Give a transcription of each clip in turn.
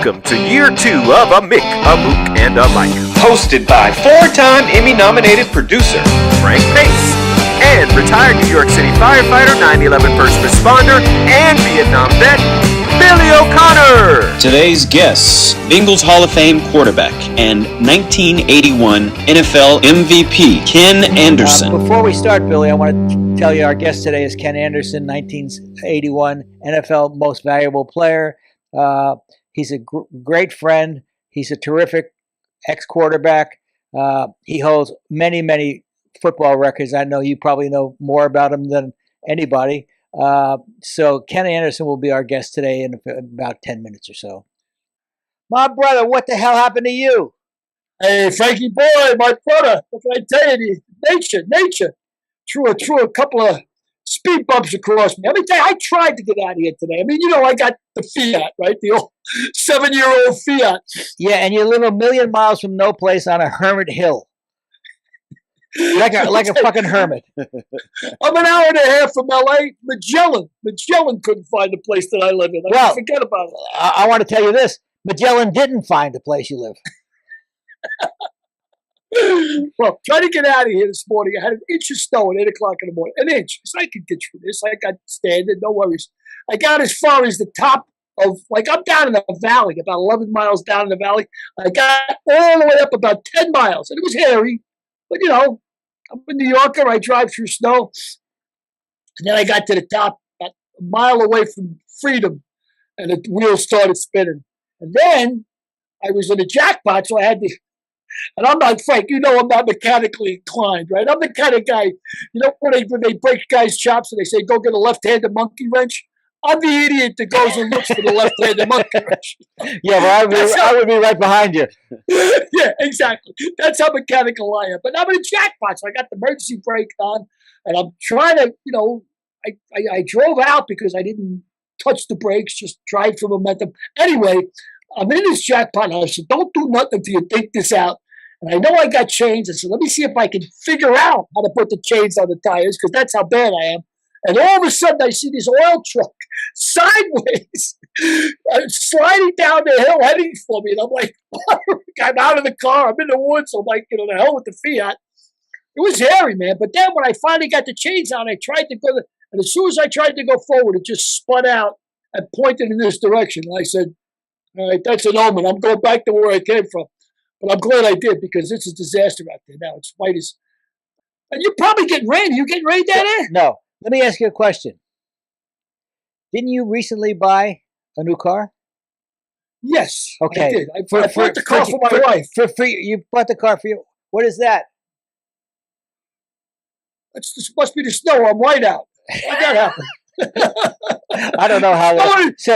Welcome to year 2 of A Mick, a Mook, and a Mike. Hosted by 4-time Emmy-nominated producer Frank Pace. And retired New York City firefighter, 9/11 first responder, and Vietnam vet, Billy O'Connor. Today's guests, Bengals Hall of Fame quarterback and 1981 NFL MVP, Ken Anderson. Before we start, Billy, I want to tell you our guest today is Ken Anderson, 1981 NFL Most Valuable Player. He's a great friend. He's a terrific ex-quarterback. He holds many, many football records. I know you probably know more about him than anybody. So Ken Anderson will be our guest today in about 10 minutes or so. My brother, what the hell happened to you? Hey, Frankie boy, my brother, what can I tell you? Nature. Threw a couple of speed bumps across me. Let me tell you, I tried to get out of here today. I mean, I got the Fiat, right? The old 7-year-old Fiat. Yeah, and you live a million miles from no place on a hermit hill. Like a fucking hermit. I'm an hour and a half from L.A. Magellan couldn't find the place that I live in. Forget about it. I want to tell you this. Magellan didn't find the place you live. Well, trying to get out of here this morning. I had an inch of snow at 8 o'clock in the morning. An inch. So I could get through this. I got standing, no worries. I got as far as the top of, I'm down in the valley, about 11 miles down in the valley. I got all the way up about 10 miles. And it was hairy. But, I'm a New Yorker. I drive through snow. And then I got to the top, about a mile away from freedom. And the wheels started spinning. And then I was in a jackpot, so I had to. And I'm not, Frank, I'm not mechanically inclined, right? I'm the kind of guy, when they break guys' chops and they say, go get a left-handed monkey wrench. I'm the idiot that goes and looks for the left-handed monkey wrench. Yeah, well, I would be right behind you. Yeah, exactly. That's how mechanical I am. But I'm in a jackpot, so I got the emergency brake on, and I'm trying to, I drove out because I didn't touch the brakes, just drive for momentum. Anyway, I'm in this jackpot, and I said, don't do nothing until you think this out. And I know I got chains. I said, let me see if I can figure out how to put the chains on the tires, because that's how bad I am. And all of a sudden, I see this oil truck sideways sliding down the hill heading for me. And I'm like, I'm out of the car. I'm in the woods. I'm like, the hell with the Fiat. It was hairy, man. But then when I finally got the chains on, I tried to go, and as soon as I tried to go forward, it just spun out and pointed in this direction. And I said, all right, that's an omen. I'm going back to where I came from. But I'm glad I did, because it's a disaster out there now. It's white as. And you're probably getting rain. You getting rain down there? No. Let me ask you a question. Didn't you recently buy a new car? Yes. Okay. I did. I bought the car for my wife. For free. You bought the car for you. What is that? This must be the snow. I'm white out. How'd that happen? I don't know how.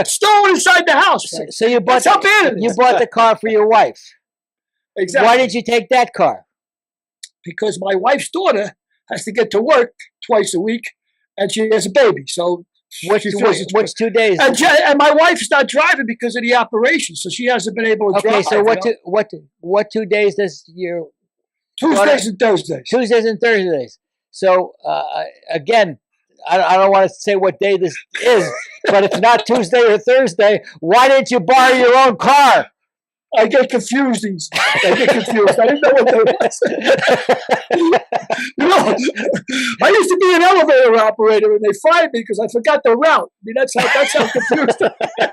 Snowing inside the house. Right? So you bought the car for your wife. Exactly. Why did you take that car? Because my wife's daughter has to get to work twice a week, and she has a baby. So what's 2 days? And my wife's not driving because of the operation, so she hasn't been able to drive. Okay, so what 2 days does your Tuesdays and Thursdays. Tuesdays and Thursdays. So again, I don't want to say what day this is, but it's not Tuesday or Thursday. Why didn't you borrow your own car? I get confused. I didn't know what they was. I used to be an elevator operator, and they fired me because I forgot the route. I mean, that's how confused I am.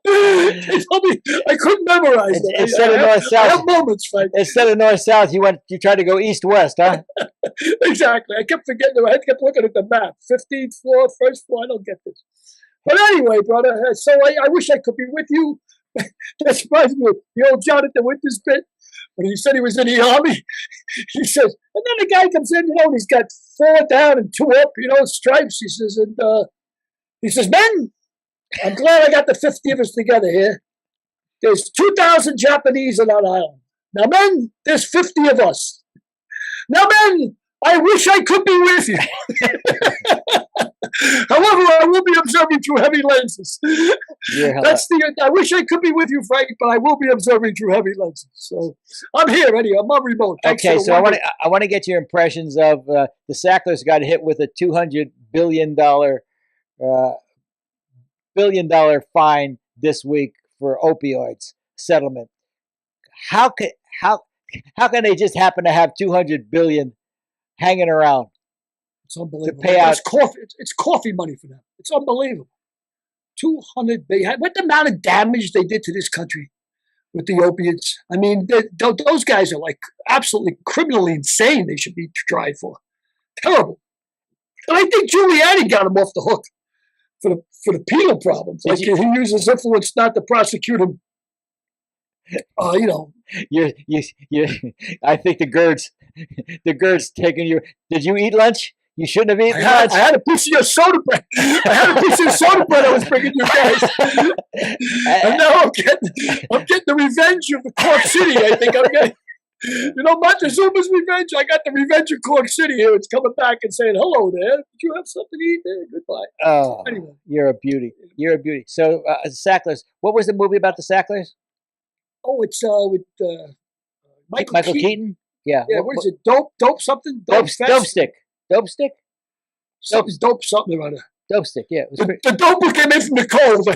They told me I couldn't memorize it. Instead of north-south. I have moments, Frank. Instead of north-south, you tried to go east-west, huh? Exactly. I kept forgetting. I kept looking at the map. 15th floor, first floor. I don't get this. But anyway, brother, so I wish I could be with you. That surprised me. The old Jonathan Winters bit, when he said he was in the army, he says, and then the guy comes in, he's got 4 down and 2 up, stripes. He says, men, I'm glad I got the 50 of us together here. There's 2,000 Japanese on that island. Now, men, there's 50 of us. Now, men, I wish I could be with you. However, I will be observing through heavy lenses. I wish I could be with you, Frank, but I will be observing through heavy lenses. So I'm here, anyway. I'm on remote. Okay, so I want to get your impressions of the Sacklers got hit with a $200 billion fine this week for opioids settlement. How can they just happen to have $200 billion hanging around? It's unbelievable. To pay out. It's coffee. It's coffee money for them. It's unbelievable. $200 billion. What the amount of damage they did to this country with the opiates? I mean, those guys are like absolutely criminally insane. They should be tried for. Terrible. And I think Giuliani got him off the hook for the penal problems. Like he uses influence not to prosecute him. I think the GERD's taking you. Did you eat lunch? You shouldn't have eaten lunch. I had a piece of your soda bread. I was bringing you guys. And now I'm getting the revenge of the Cork City. I think I'm getting. Montezuma's revenge. I got the revenge of Cork City here. It's coming back and saying, hello there. Did you have something to eat there? Goodbye. Oh, anyway. You're a beauty. You're a beauty. So, Sacklers. What was the movie about the Sacklers? Oh, it's with Michael Keaton? Yeah. Yeah, what is it? Dope something? Dope stick. Dope stick? Something's dope something about it. Dope stick, yeah. The dope came in from the cold.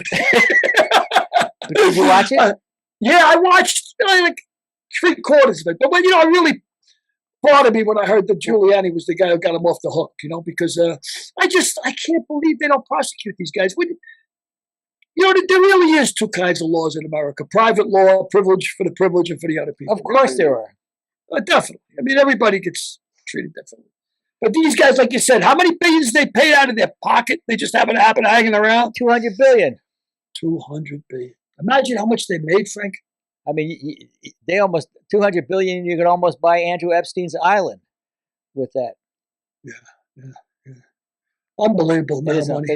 Did you watch it? Yeah, I watched like 3/4 of it. But it really bothered me when I heard that Giuliani was the guy who got him off the hook, because I can't believe they don't prosecute these guys. There really is two kinds of laws in America: private law, privilege for the privilege, and for the other people. Of course there are. Definitely. I mean, everybody gets treated differently. But these guys, like you said, how many billions they paid out of their pocket? They just happen hanging around? $200 billion. $200 billion. Imagine how much they made, Frank. I mean, they almost $200 billion. You could almost buy Andrew Epstein's island with that. Yeah. Unbelievable amount of money.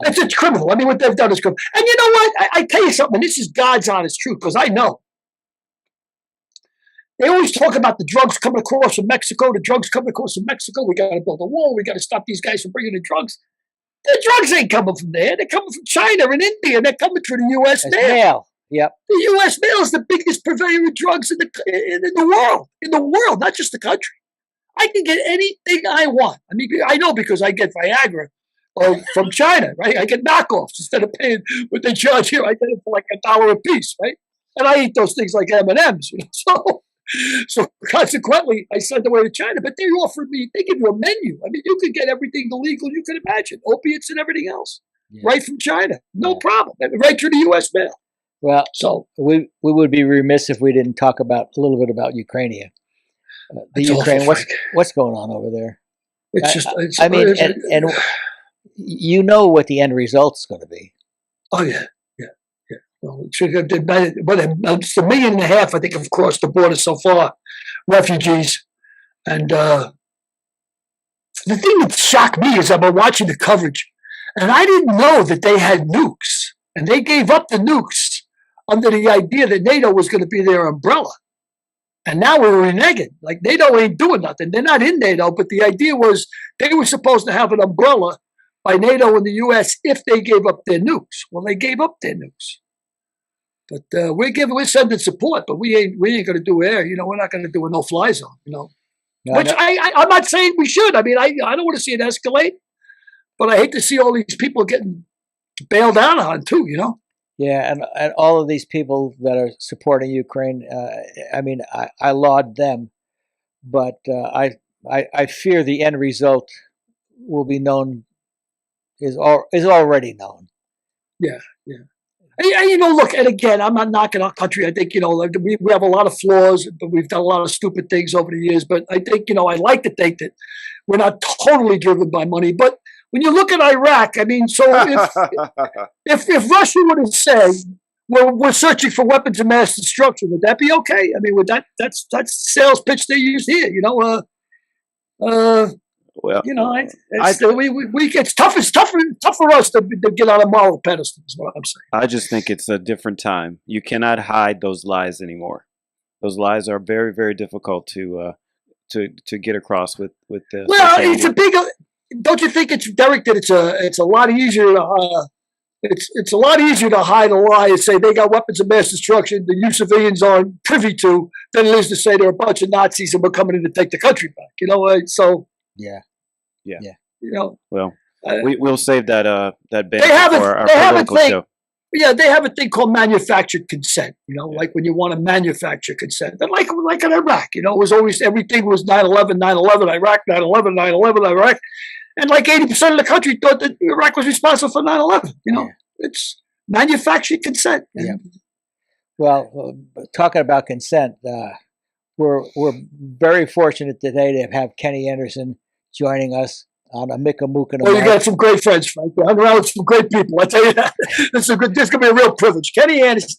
It's criminal. I mean, what they've done is criminal. And you know what? I tell you something. This is God's honest truth, because I know. They always talk about the drugs coming across from Mexico. The drugs coming across from Mexico. We got to build a wall. We got to stop these guys from bringing the drugs. The drugs ain't coming from there. They're coming from China and India. They're coming through the U.S. mail. Yep. The U.S. mail is the biggest purveyor of drugs in the world. In the world, not just the country. I can get anything I want. I mean, I know because I get Viagra from China, right? I get knockoffs instead of paying what they charge here. I get it for like $1 a piece, right? And I eat those things like M&Ms, So consequently, I sent away to China, but they give you a menu. I mean, you could get everything illegal you could imagine, opiates and everything else, right from China, no problem, right through the U.S. mail. Well, so we would be remiss if we didn't talk a little bit about Ukraine. Ukraine, what's going on over there? It's just, and you know what the end result's going to be. Oh yeah. Well, it's 1.5 million, I think, have crossed the border so far, refugees. And the thing that shocked me is I've been watching the coverage, and I didn't know that they had nukes. And they gave up the nukes under the idea that NATO was going to be their umbrella. And now we're reneging. Like, NATO ain't doing nothing. They're not in NATO, but the idea was they were supposed to have an umbrella by NATO and the U.S. if they gave up their nukes. Well, they gave up their nukes. But we're sending support, but we ain't going to do air. We're not going to do a no-fly zone. Which I'm not saying we should. I mean, I don't want to see it escalate, but I hate to see all these people getting bailed out on too. Yeah, and all of these people that are supporting Ukraine. I mean, I laud them, but I fear the end result will be known. Is already known. Yeah. Look, and again, I'm not knocking our country. I think, we have a lot of flaws, but we've done a lot of stupid things over the years. But I think, I like to think that we're not totally driven by money. But when you look at Iraq, I mean, so if Russia were to say, we're searching for weapons of mass destruction, would that be okay? I mean, that's the sales pitch they use here, Well, it's tough. It's tough for us to get on a moral pedestal. Is what I'm saying. I just think it's a different time. You cannot hide those lies anymore. Those lies are very, very difficult to get across with the. Well, it's a big. Don't you think it's Derek that it's a lot easier to it's a lot easier to hide a lie and say they got weapons of mass destruction that you civilians aren't privy to than it is to say they're a bunch of Nazis and we're coming in to take the country back. So. Yeah. Well, we'll save that bit for our political show. Yeah, they have a thing called manufactured consent, like when you want to manufacture consent. And like in Iraq, it was always, everything was 9/11, 9/11, Iraq, 9/11, 9/11, Iraq. And like 80% of the country thought that Iraq was responsible for 9/11. It's manufactured consent. Yeah. Well, talking about consent, we're very fortunate today to have Kenny Anderson joining us on a Mikamuka. Well, you got some great friends, Frank. I'm around with some great people. I tell you that. This is going to be a real privilege. Kenny Anderson.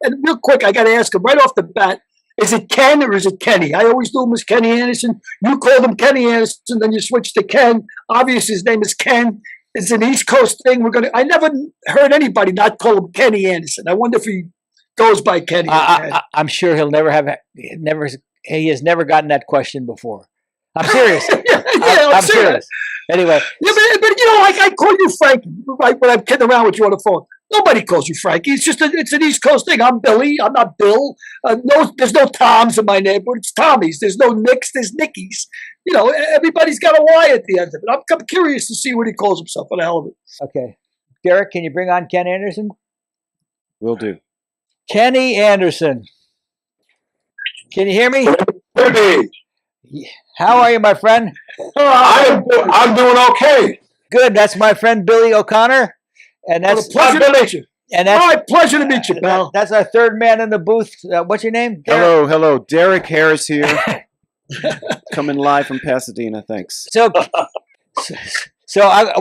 And real quick, I got to ask him right off the bat: is it Ken or is it Kenny? I always knew him as Kenny Anderson. You called him Kenny Anderson, then you switched to Ken. Obviously, his name is Ken. It's an East Coast thing. I never heard anybody not call him Kenny Anderson. I wonder if he goes by Kenny. I'm sure he has never gotten that question before. I'm serious. I'm serious. Anyway. Yeah, but I call you Frankie when I'm kidding around with you on the phone. Nobody calls you Frankie. It's an East Coast thing. I'm Billy. I'm not Bill. There's no Toms in my neighborhood. It's Tommies. There's no Nicks. There's Nickies. Everybody's got a Y at the end of it. I'm curious to see what he calls himself for the hell of it. Okay. Derek, can you bring on Ken Anderson? Will do. Kenny Anderson. Can you hear me? Hey, How are you, my friend? I'm doing okay. Good. That's my friend Billy O'Connor. And that's pleasure to meet you. And that's my pleasure to meet you, pal. That's our third man in the booth. What's your name? Derek? Hello. Derek Harris here. Coming live from Pasadena. Thanks. So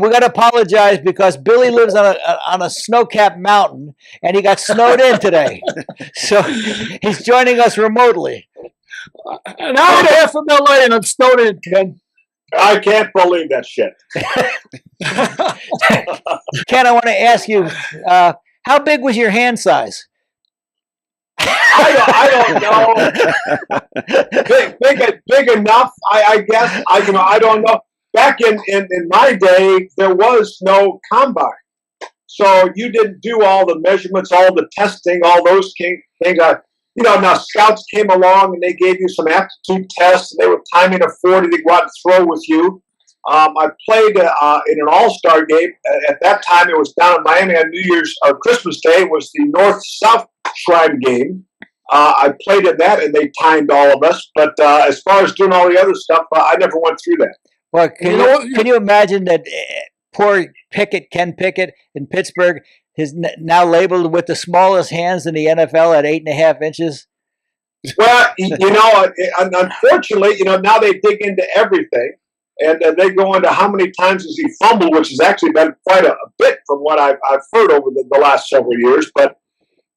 we got to apologize because Billy lives on a snow-capped mountain, and he got snowed in today. So he's joining us remotely. An hour and a half from LA, and I'm snowed in, Ken. I can't believe that shit. Ken, I want to ask you, how big was your hand size? I don't know. Big enough, I guess. I don't know. Back in my day, there was no combine. So you didn't do all the measurements, all the testing, all those things. Now scouts came along and they gave you some aptitude tests. And they were timing a 40 to go out and throw with you. I played in an all-star game. At that time, it was down in Miami on New Year's or Christmas Day. It was the North-South Shrine game. I played in that, and they timed all of us. But as far as doing all the other stuff, I never went through that. Well, can you imagine that poor Ken Pickett in Pittsburgh is now labeled with the smallest hands in the NFL at 8.5 inches? Well, unfortunately, now they dig into everything. And they go into how many times has he fumbled, which has actually been quite a bit from what I've heard over the last several years. But,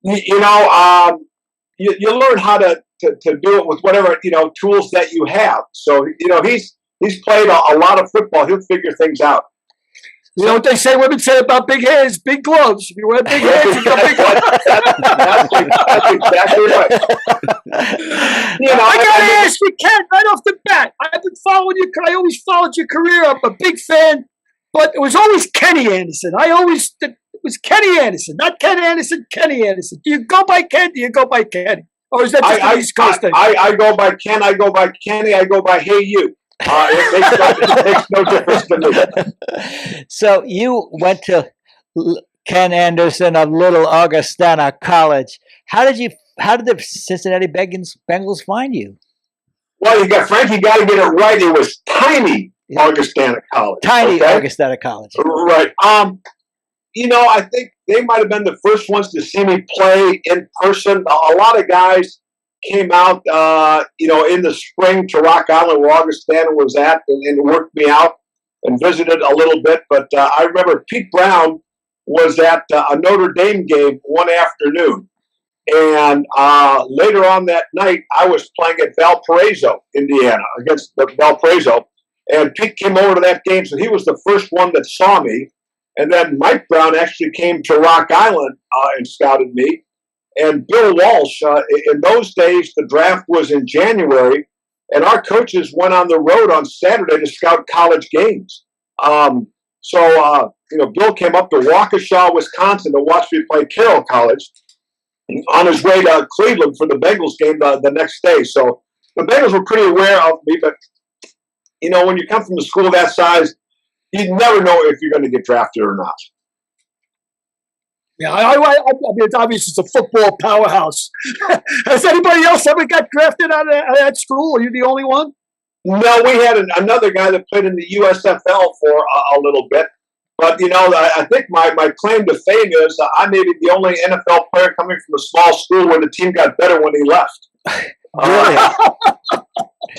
you learn how to do it with whatever, tools that you have. So, he's played a lot of football. He'll figure things out. You know what they say? Women say about big hands, big gloves. If you wear big hands, you got big gloves. That's exactly right. I got to ask you, Ken, right off the bat. I've been following you. I always followed your career. I'm a big fan, but it was always Kenny Anderson. It was Kenny Anderson, not Ken Anderson. Kenny Anderson. Do you go by Ken? Do you go by Kenny? Or is that just an East Coast thing? I go by Ken. I go by Kenny. I go by Hey You. It makes no difference to me. So you went to Ken Anderson of Little Augustana College. How did the Cincinnati Bengals find you? Well, you got to get it right. It was tiny Augustana College. Tiny Augustana College. Right. I think they might have been the first ones to see me play in person. A lot of guys came out, in the spring to Rock Island where Augustana was at and worked me out and visited a little bit. But I remember Pete Brown was at a Notre Dame game one afternoon. And later on that night, I was playing at Valparaiso, Indiana, against Valparaiso. And Pete came over to that game, so he was the first one that saw me. And then Mike Brown actually came to Rock Island and scouted me. And Bill Walsh, in those days, the draft was in January, and our coaches went on the road on Saturday to scout college games. So Bill came up to Waukesha, Wisconsin to watch me play Carroll College on his way to Cleveland for the Bengals game the next day. So the Bengals were pretty aware of me, but, when you come from a school that size, you never know if you're going to get drafted or not. Yeah, I mean, it's obvious it's a football powerhouse. Has anybody else ever got drafted out of that school? Are you the only one? No, we had another guy that played in the USFL for a little bit. But, I think my claim to fame is I may be the only NFL player coming from a small school where the team got better when he left.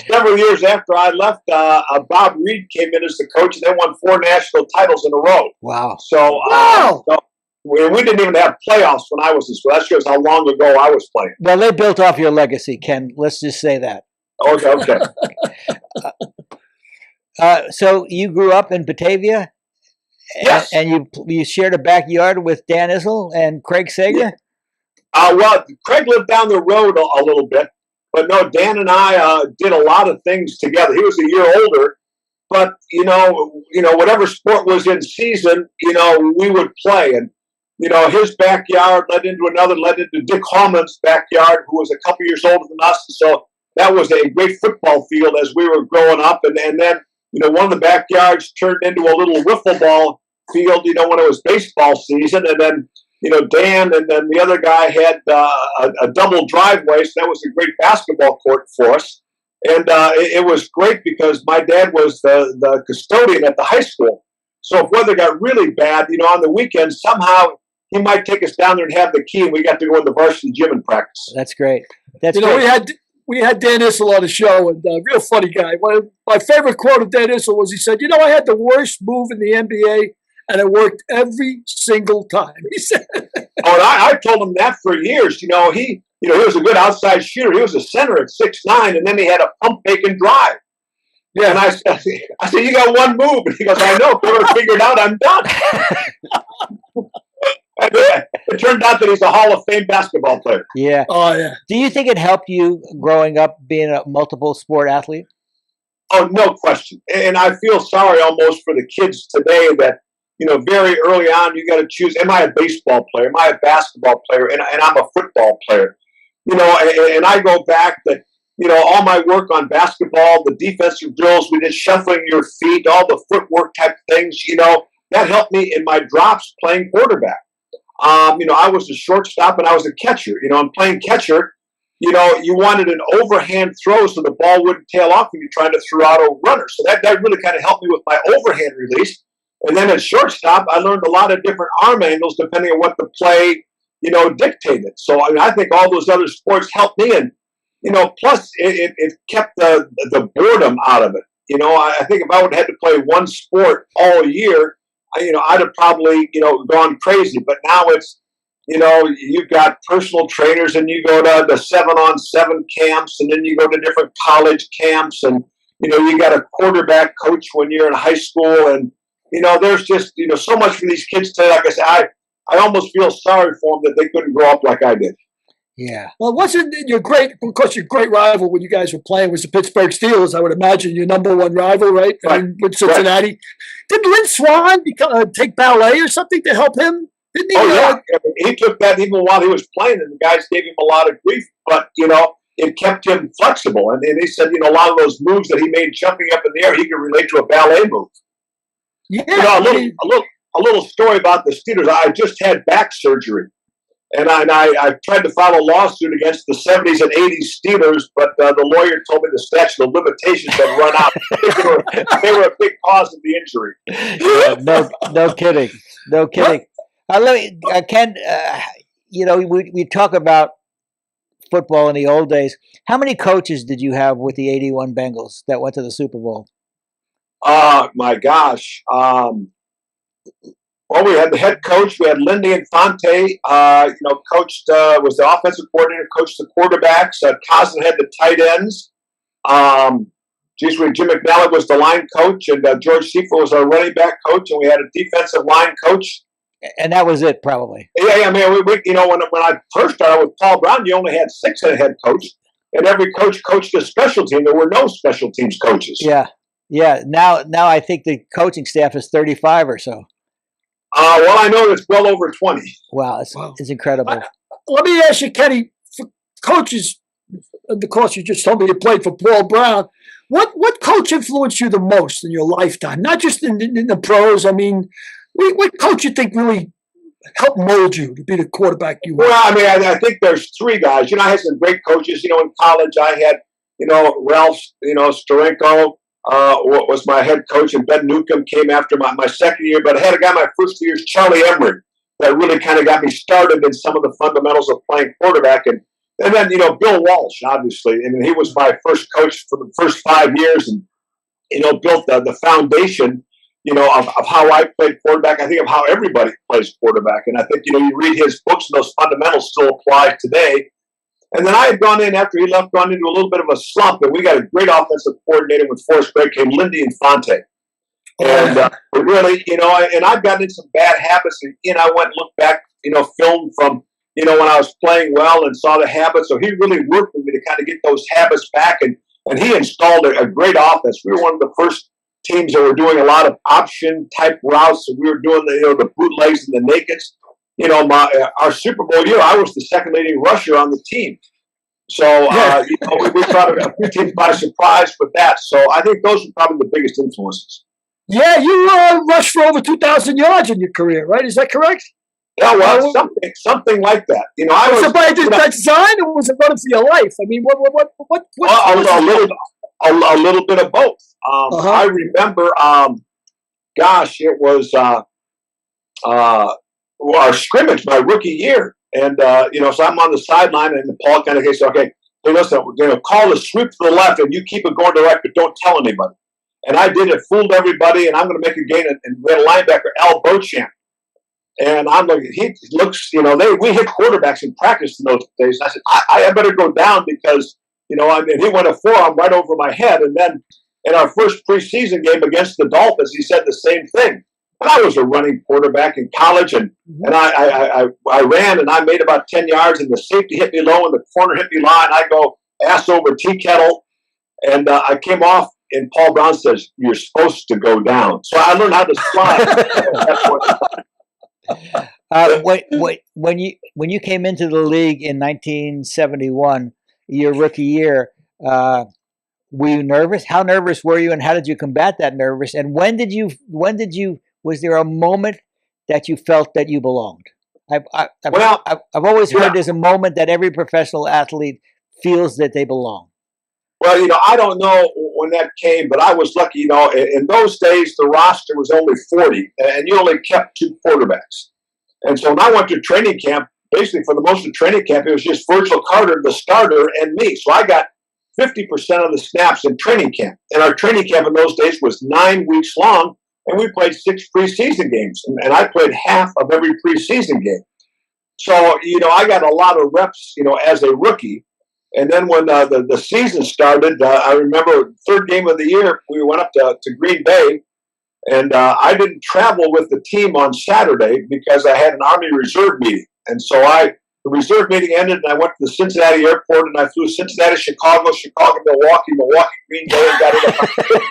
Several years after I left, Bob Reed came in as the coach, and they won 4 national titles in a row. Wow. So, we didn't even have playoffs when I was in school. That shows how long ago I was playing. Well, they built off your legacy, Ken. Let's just say that. Okay. So you grew up in Batavia? Yes. And you shared a backyard with Dan Issel and Craig Sager? Well, Craig lived down the road a little bit. But no, Dan and I did a lot of things together. He was a year older. But, whatever sport was in season, we would play. And, his backyard led into Dick Hallman's backyard, who was a couple years older than us. So that was a great football field as we were growing up. And then, one of the backyards turned into a little wiffle ball field, when it was baseball season. And then, Dan and then the other guy had a double driveway. So that was a great basketball court for us. And it was great because my dad was the custodian at the high school. So if weather got really bad, on the weekends, somehow he might take us down there and have the key, and we got to go in the varsity gym and practice. That's great. That's great. We had Dan Issel on the show, and real funny guy. My favorite quote of Dan Issel was he said, I had the worst move in the NBA, and it worked every single time. He said. And I told him that for years. He was a good outside shooter. He was a center at 6'9", and then he had a pump fake and drive. Yeah, and I said, you got one move. And he goes, I know. If you ever figure it out, I'm done. It turned out that he's a Hall of Fame basketball player. Yeah. Oh, yeah. Do you think it helped you growing up being a multiple sport athlete? Oh, no question. And I feel sorry almost for the kids today that, very early on, you got to choose, am I a baseball player? Am I a basketball player? And I'm a football player. And I go back that, all my work on basketball, the defensive drills, we did shuffling your feet, all the footwork type things, that helped me in my drops playing quarterback. I was a shortstop and I was a catcher. I'm playing catcher. You wanted an overhand throw so the ball wouldn't tail off when you're trying to throw out a runner. So that really kind of helped me with my overhand release. And then at shortstop, I learned a lot of different arm angles depending on what the play, dictated. So I think all those other sports helped me. And, plus it kept the boredom out of it. I think if I would have had to play one sport all year, I'd have probably, gone crazy. But now it's, you've got personal trainers and you go to the 7-on-7 camps and then you go to different college camps and, you got a quarterback coach when you're in high school. And, there's just, so much for these kids today. Like I said, I almost feel sorry for them that they couldn't grow up like I did. Yeah. Well, wasn't your great rival when you guys were playing was the Pittsburgh Steelers? I would imagine your number one rival, right? Right. I mean, with Cincinnati. Right. Did Lynn Swann take ballet or something to help him? Didn't he? Oh, yeah. He took that even while he was playing, and the guys gave him a lot of grief. But, it kept him flexible. And he said, a lot of those moves that he made jumping up in the air, he could relate to a ballet move. Yeah. A little story about the Steelers. I just had back surgery. And I tried to file a lawsuit against the 70s and 80s Steelers, but the lawyer told me the statute of limitations had run out. They were a big cause of the injury. No kidding. No kidding. Ken, we talk about football in the old days. How many coaches did you have with the 81 Bengals that went to the Super Bowl? My gosh. Well, we had the head coach. We had Lindy Infante, coached, was the offensive coordinator, coached the quarterbacks. Costin had the tight ends. Jim McNally was the line coach, and George Seifert was our running back coach, and we had a defensive line coach. And that was it, probably. Yeah, I mean, when I first started with Paul Brown, you only had 6 head coach, and every coach coached a special team. There were no special teams coaches. Yeah. Now I think the coaching staff is 35 or so. Well, I know it's well over 20. Wow, it's incredible. Let me ask you, Kenny, for coaches, of course, you just told me you played for Paul Brown. What coach influenced you the most in your lifetime? Not just in the pros. I mean, what coach you think really helped mold you to be the quarterback you were? Well, I mean, I think there's three guys. I had some great coaches. In college, I had, Ralph, Storenko was my head coach, and Ben Newcomb came after my second year. But I had a guy my first 2 years, Charlie Emery, that really kind of got me started in some of the fundamentals of playing quarterback. And then, Bill Walsh, obviously. And he was my first coach for the first 5 years and, built the foundation, of how I played quarterback. I think of how everybody plays quarterback. And I think, you read his books and those fundamentals still apply today. And then I had gone in after he left, gone into a little bit of a slump. And we got a great offensive coordinator with Forrest Gregg, came Lindy Infante. And really, and I've gotten into some bad habits. And, I went and looked back, film from, when I was playing well and saw the habits. So he really worked with me to kind of get those habits back. And he installed a great offense. We were one of the first teams that were doing a lot of option type routes. So we were doing the bootlegs and the nakeds. Our Super Bowl year, I was the second leading rusher on the team. So, we caught a few teams by surprise with that. So I think those are probably the biggest influences. Yeah, you rushed for over 2,000 yards in your career, right? Is that correct? Yeah, well, something like that. Was it by design, or was it running for your life? I mean, what a little bit of both. I remember, it was our scrimmage my rookie year, and so I'm on the sideline, and Paul kind of says, "Okay, hey, listen, call the sweep to the left, and you keep it going to the right, but don't tell anybody." And I did it, fooled everybody, and I'm going to make a gain. And we had a linebacker, Al Beauchamp. And I'm looking, he looks, we hit quarterbacks in practice in those days. And I said, I better go down because, he went a forearm right over my head. And then in our first preseason game against the Dolphins, he said the same thing. And I was a running quarterback in college, and I ran, and I made about 10 yards, and the safety hit me low, and the corner hit me low, and I go ass over tea kettle. And I came off, and Paul Brown says, "You're supposed to go down." So I learned how to slide. When you came into the league in 1971, your rookie year, were you nervous? How nervous were you, and how did you combat that nervous? And when did you? Was there a moment that you felt that you belonged? I've always heard there's a moment that every professional athlete feels that they belong. Well, I don't know when that came, but I was lucky. In those days, the roster was only 40, and you only kept 2 quarterbacks. And so when I went to training camp, basically for the most of training camp, it was just Virgil Carter, the starter, and me. So I got 50% of the snaps in training camp. And our training camp in those days was 9 weeks long, and we played 6 preseason games. And I played half of every preseason game. So, I got a lot of reps, as a rookie. And then when the season started, I remember third game of the year, we went up to Green Bay, and I didn't travel with the team on Saturday because I had an Army Reserve meeting. And so the reserve meeting ended, and I went to the Cincinnati airport, and I flew Cincinnati, Chicago, Milwaukee, Green Bay, and got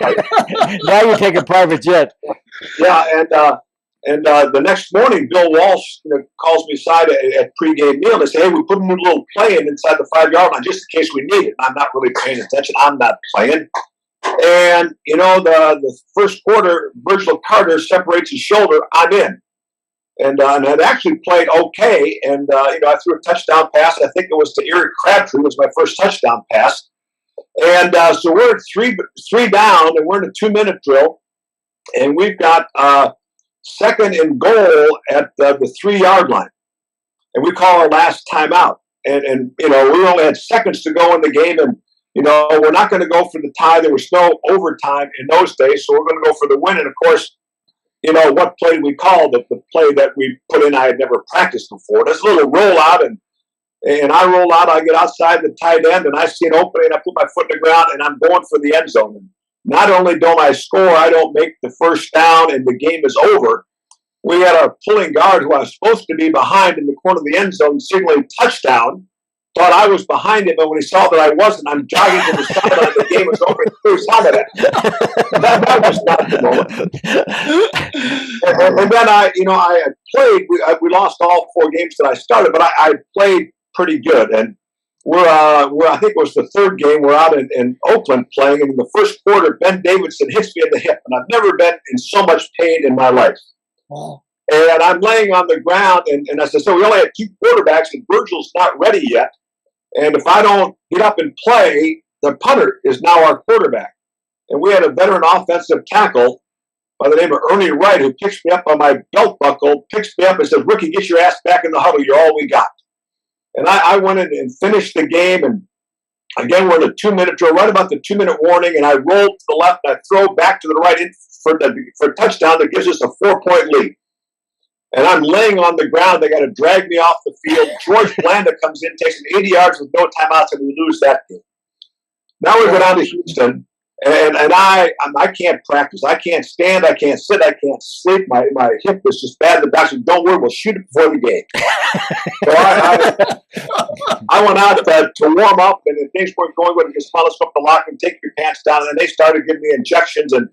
it. Now you take a private jet. Yeah, and the next morning, Bill Walsh calls me aside at pregame meal and they say, "Hey, we put a new little play in inside the 5-yard line just in case we need it." And I'm not really paying attention. I'm not playing. And, the first quarter, Virgil Carter separates his shoulder. I'm in. And I'd actually played okay. And, I threw a touchdown pass. I think it was to Eric Crabtree. It was my first touchdown pass. And so we're at three down, and we're in a 2-minute drill. And we've got second and goal at the 3-yard line. And we call our last timeout. And we only had seconds to go in the game. And, we're not going to go for the tie. There was no overtime in those days. So we're going to go for the win. And, of course, what play did we call? The play that we put in, I had never practiced before. There's a little rollout, and I roll out. I get outside the tight end, and I see an opening. I put my foot in the ground, and I'm going for the end zone. And not only don't I score, I don't make the first down, and the game is over. We had our pulling guard, who I was supposed to be behind in the corner of the end zone, signaling touchdown. Thought I was behind him, but when he saw that I wasn't, I'm jogging to the sideline. The game was over. He threw his helmet at me. That was not the moment. And then I played. We lost all 4 games that I started, but I played pretty good. And we're I think it was the third game. We're out in Oakland playing, and in the first quarter, Ben Davidson hits me in the hip, and I've never been in so much pain in my life. Wow. And I'm laying on the ground, and I said, so we only have 2 quarterbacks, and Virgil's not ready yet. And if I don't get up and play, the punter is now our quarterback. And we had a veteran offensive tackle by the name of Ernie Wright, who picks me up on my belt buckle, picks me up and says, Rookie, get your ass back in the huddle. You're all we got. And I went in and finished the game. And again, we're in a 2-minute drill, right about the 2-minute warning. And I roll to the left and I throw back to the right for a touchdown that gives us a 4-point lead. And I'm laying on the ground. They got to drag me off the field. George Blanda comes in, takes an 80 yards with no timeouts, and we lose that game. Now we go down to Houston, and I can't practice. I can't stand. I can't sit. I can't sleep. My hip is just bad. The doctor said, don't worry, we'll shoot it before the game. So I went out to warm up, and things weren't going well. Just let's go up the locker and take your pants down. And then they started giving me injections, and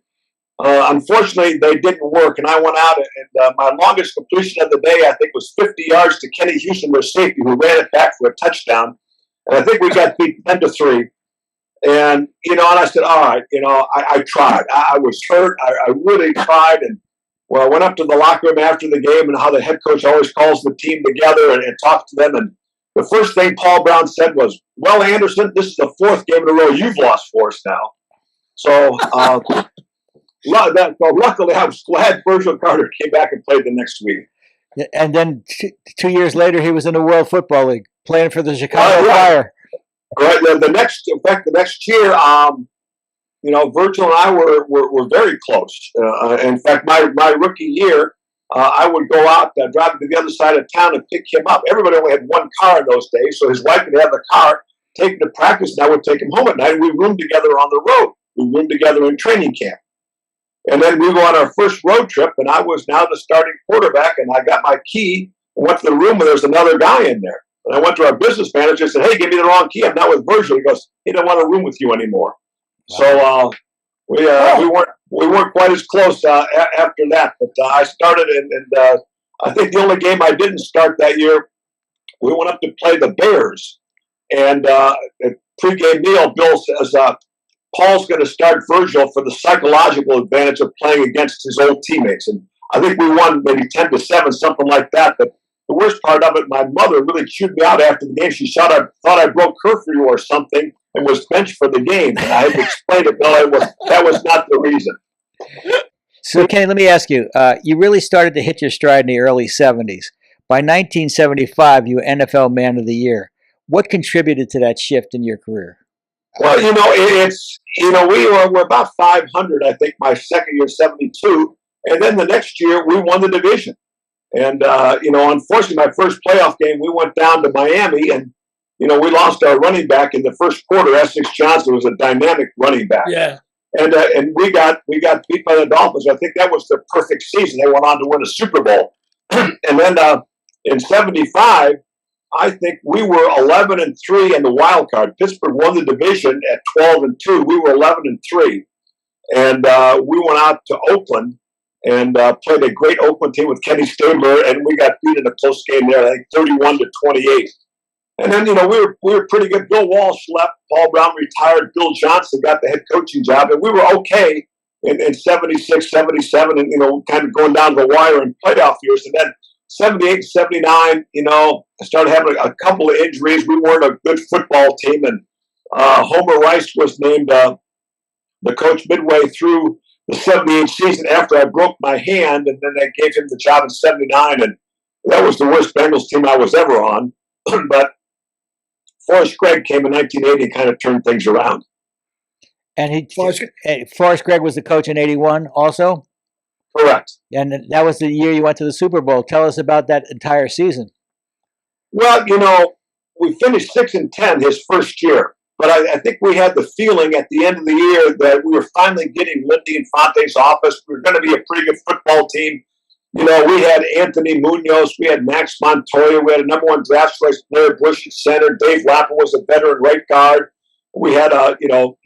unfortunately, they didn't work, and I went out, and my longest completion of the day, I think, was 50 yards to Kenny Houston, their safety, who ran it back for a touchdown. And I think we got beat 10-3. And, and I said, all right, I tried. I was hurt. I really tried. And, well, I went up to the locker room after the game, and how the head coach always calls the team together and talks to them. And the first thing Paul Brown said was, well, Anderson, this is the 4th game in a row you've lost for us now. So, luckily, I was glad Virgil Carter came back and played the next week. And then 2 years later, he was in the World Football League playing for the Chicago Fire. Right. The next year, Virgil and I were very close. In fact, my rookie year, I would go out, drive to the other side of town and pick him up. Everybody only had one car in those days, so his wife could have the car, take him to practice, and I would take him home at night. And we roomed together on the road. We roomed together in training camp. And then we go on our first road trip, and I was now the starting quarterback, and I got my key and went to the room, and there's another guy in there. And I went to our business manager and said, hey, give me the wrong key. I'm not with Virgil. He goes, he don't want to room with you anymore. Wow. So we weren't quite as close after that. But I started, and I think the only game I didn't start that year, we went up to play the Bears. And at pregame meal, Bill says, Paul's going to start Virgil for the psychological advantage of playing against his old teammates. And I think we won maybe 10-7, something like that. But the worst part of it, my mother really chewed me out after the game. She thought I broke curfew or something and was benched for the game. And I had to explain it. No, that was not the reason. So, Kenny, let me ask you. You really started to hit your stride in the early 70s. By 1975, you were NFL Man of the Year. What contributed to that shift in your career? Well, we were about 500, I think, my second year, 72. And then the next year, we won the division. And, unfortunately, my first playoff game, we went down to Miami, and, we lost our running back in the first quarter. Essex Johnson was a dynamic running back. Yeah. And we got beat by the Dolphins. I think that was the perfect season. They went on to win a Super Bowl. And then in 75, I think we were 11-3 in the wild card. Pittsburgh won the division at 12-2. We were 11-3, and we went out to Oakland and played a great Oakland team with Kenny Stabler, and we got beat in a close game there, I think 31-28. And then we were pretty good. Bill Walsh left. Paul Brown retired. Bill Johnson got the head coaching job, and we were okay in 76, 77, and kind of going down the wire in playoff years, and then 78, 79, I started having a couple of injuries. We weren't a good football team, and Homer Rice was named the coach midway through the 78 season after I broke my hand, and then they gave him the job in 79, and that was the worst Bengals team I was ever on. But Forrest Gregg came in 1980 and kind of turned things around. And Forrest Gregg was the coach in 81 also? Correct. And that was the year you went to the Super Bowl. Tell us about that entire season. Well, we finished 6-10 his first year, but I think we had the feeling at the end of the year that we were finally getting Lindy Infante's office. We were going to be a pretty good football team. We had Anthony Munoz, we had Max Montoya, we had a number 1 draft choice player, Bush at center, Dave Lapper was a veteran right guard. We had,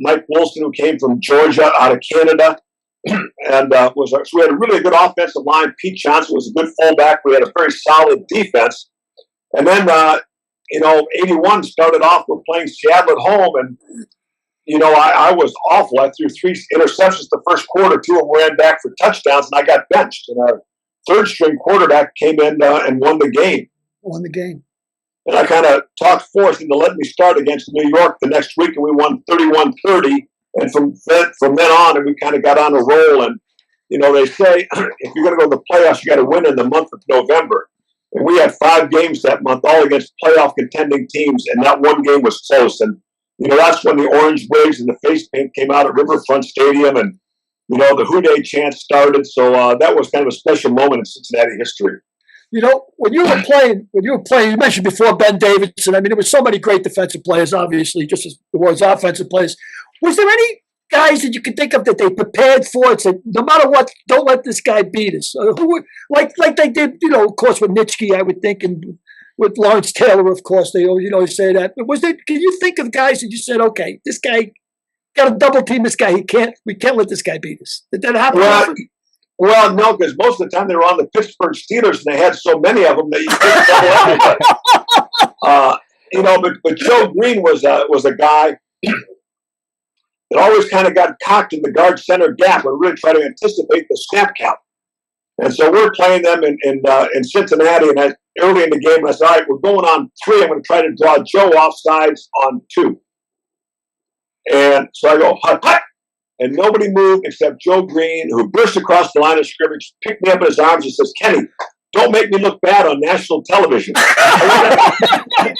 Mike Wilson, who came from Georgia out of Canada. And so we had a really good offensive line. Pete Johnson was a good fullback. We had a very solid defense. And then, 81 started off, we're playing Seattle at home. And, I was awful. I threw 3 interceptions the first quarter. 2 of them ran back for touchdowns, and I got benched. And our third-string quarterback came in and won the game. Won the game. And I kind of talked Forrest into letting me start against New York the next week, and we won 31-30. And from then on, and we kind of got on a roll. And, they say if you're going to go to the playoffs, you got to win in the month of November. And we had 5 games that month, all against playoff contending teams, and that one game was close. And, that's when the orange wigs and the face paint came out at Riverfront Stadium, and, the Who Dey chant started. So that was kind of a special moment in Cincinnati history. When you were playing, you mentioned before Ben Davidson. I mean, there were so many great defensive players, obviously, just as there was offensive players. Was there any guys that you could think of that they prepared for and said, no matter what, don't let this guy beat us? Like they did, of course, with Nitschke, I would think, and with Lawrence Taylor, of course, they always say that. But can you think of guys that you said, okay, this guy got to double team this guy. We can't let this guy beat us. Did that happen? Well, no, because most of the time they were on the Pittsburgh Steelers, and they had so many of them that you couldn't double everybody. But Joe Green was a guy that always kind of got cocked in the guard center gap and really tried to anticipate the snap count. And so we're playing them in Cincinnati, and early in the game, I said, all right, we're going on 3. I'm going to try to draw Joe offsides on 2. And so I go, hut, hut. And nobody moved except Joe Green, who burst across the line of scrimmage, picked me up in his arms and says, Kenny, don't make me look bad on national television. I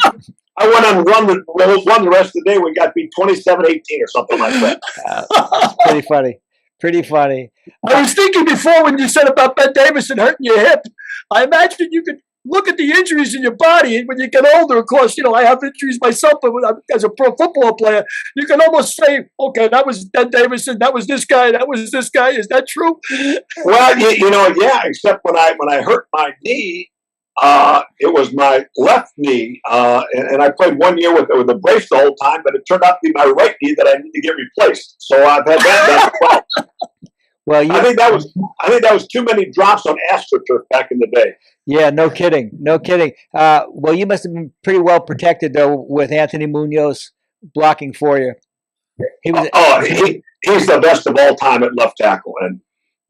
went on run the rest of the day. We got beat 27-18 or something like that. Pretty funny. Pretty funny. I was thinking before when you said about Ben Davidson hurting your hip, I imagine you could look at the injuries in your body. And when you get older, of course, I have injuries myself, but as a pro football player, you can almost say, okay, that was Ben Davidson, that was this guy, that was this guy. Is that true? Well, yeah, except when I hurt my knee, it was my left knee, and I played 1 year with a brace the whole time, but it turned out to be my right knee that I need to get replaced. So I've had that done as well. Well, I think that was too many drops on AstroTurf back in the day. Yeah, no kidding. Well, you must have been pretty well protected though with Anthony Munoz blocking for you. He's the best of all time at left tackle, and